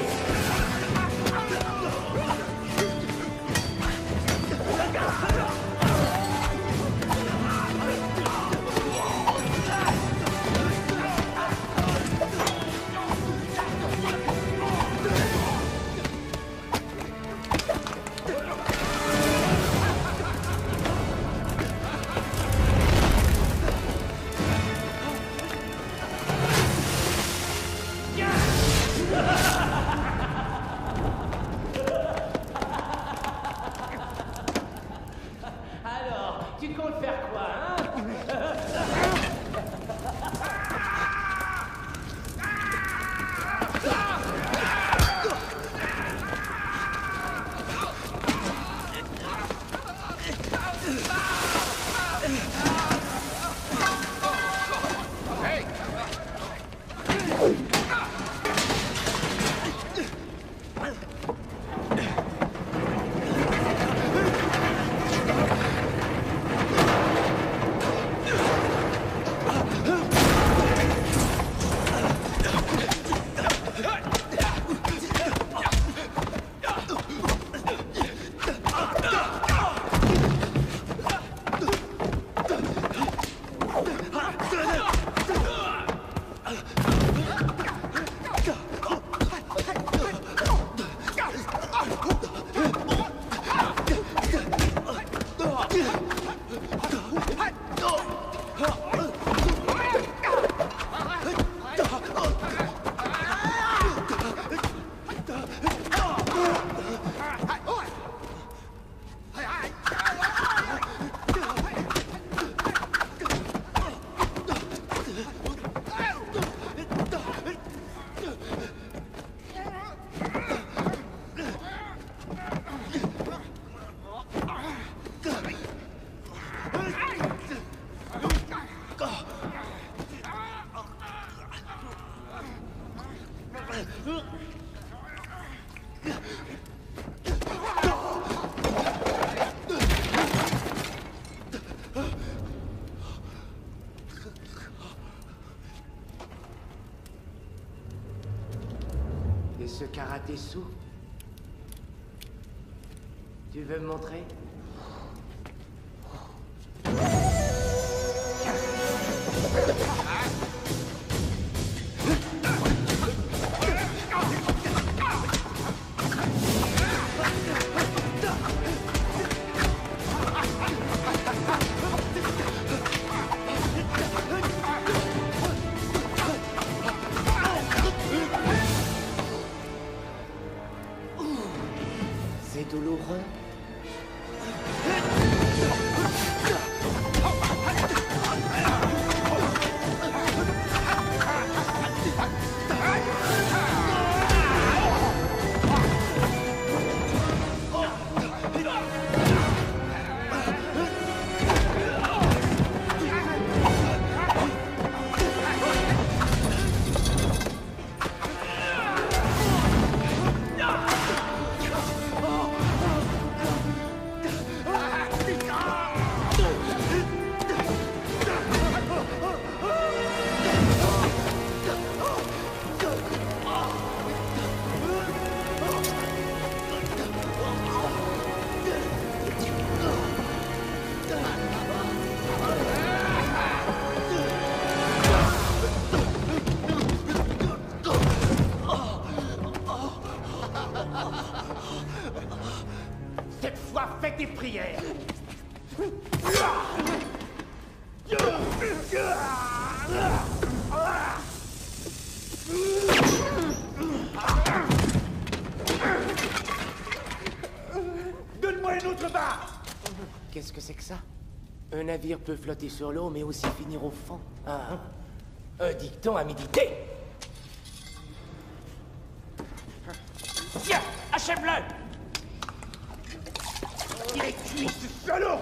Et ce karaté-sou? Tu veux me montrer? C'est douloureux. Cette fois, fais tes prières. Donne-moi une autre barre. Qu'est-ce que c'est que ça? Un navire peut flotter sur l'eau, mais aussi finir au fond. Ah, un dicton à méditer. Tiens, achève-le. Il est cuit, ce salaud.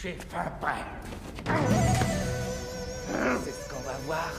J'ai faim, prêt. C'est ce qu'on va voir.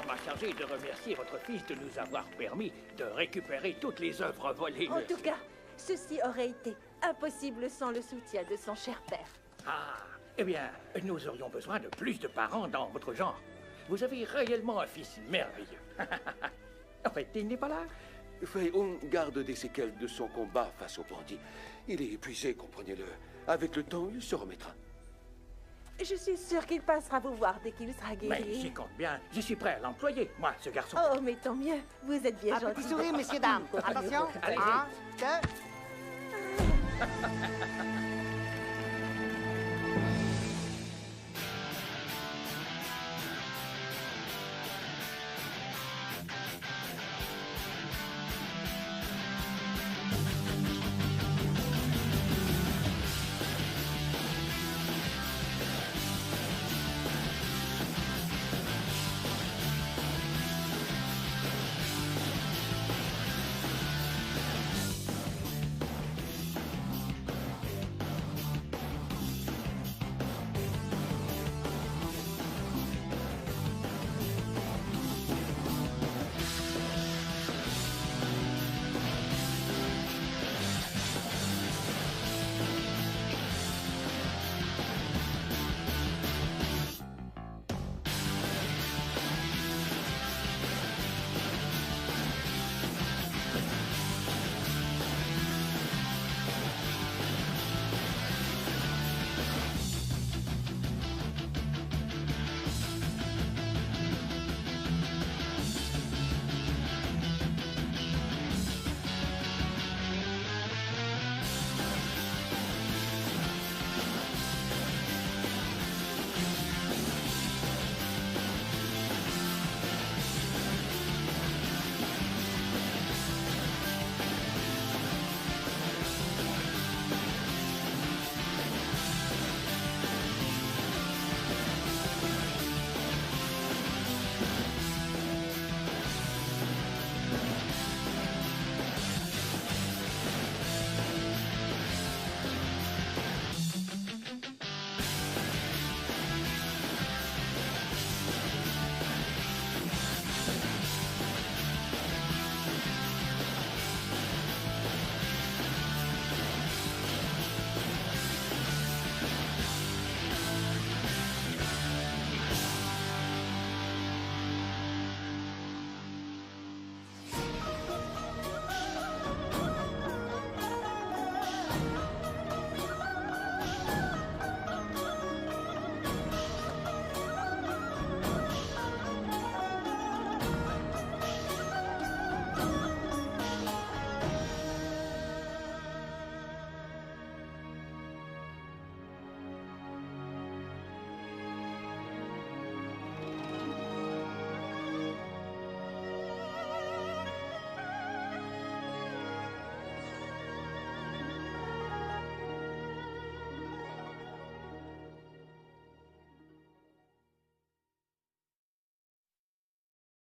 m'a chargé de remercier votre fils de nous avoir permis de récupérer toutes les œuvres volées. En tout cas, ceci aurait été impossible sans le soutien de son cher père. Ah, eh bien, nous aurions besoin de plus de parents dans votre genre. Vous avez réellement un fils merveilleux. En fait, il n'est pas là. Faye-Hung garde des séquelles de son combat face aux bandits. Il est épuisé, comprenez-le. Avec le temps, il se remettra. Je suis sûre qu'il passera vous voir dès qu'il sera guéri. Mais j'y compte bien. Je suis prêt à l'employer, moi, ce garçon. Oh, mais tant mieux. Vous êtes bien Un gentil. petit sourire, messieurs, dames. Attention. Allez-y. 1, 2...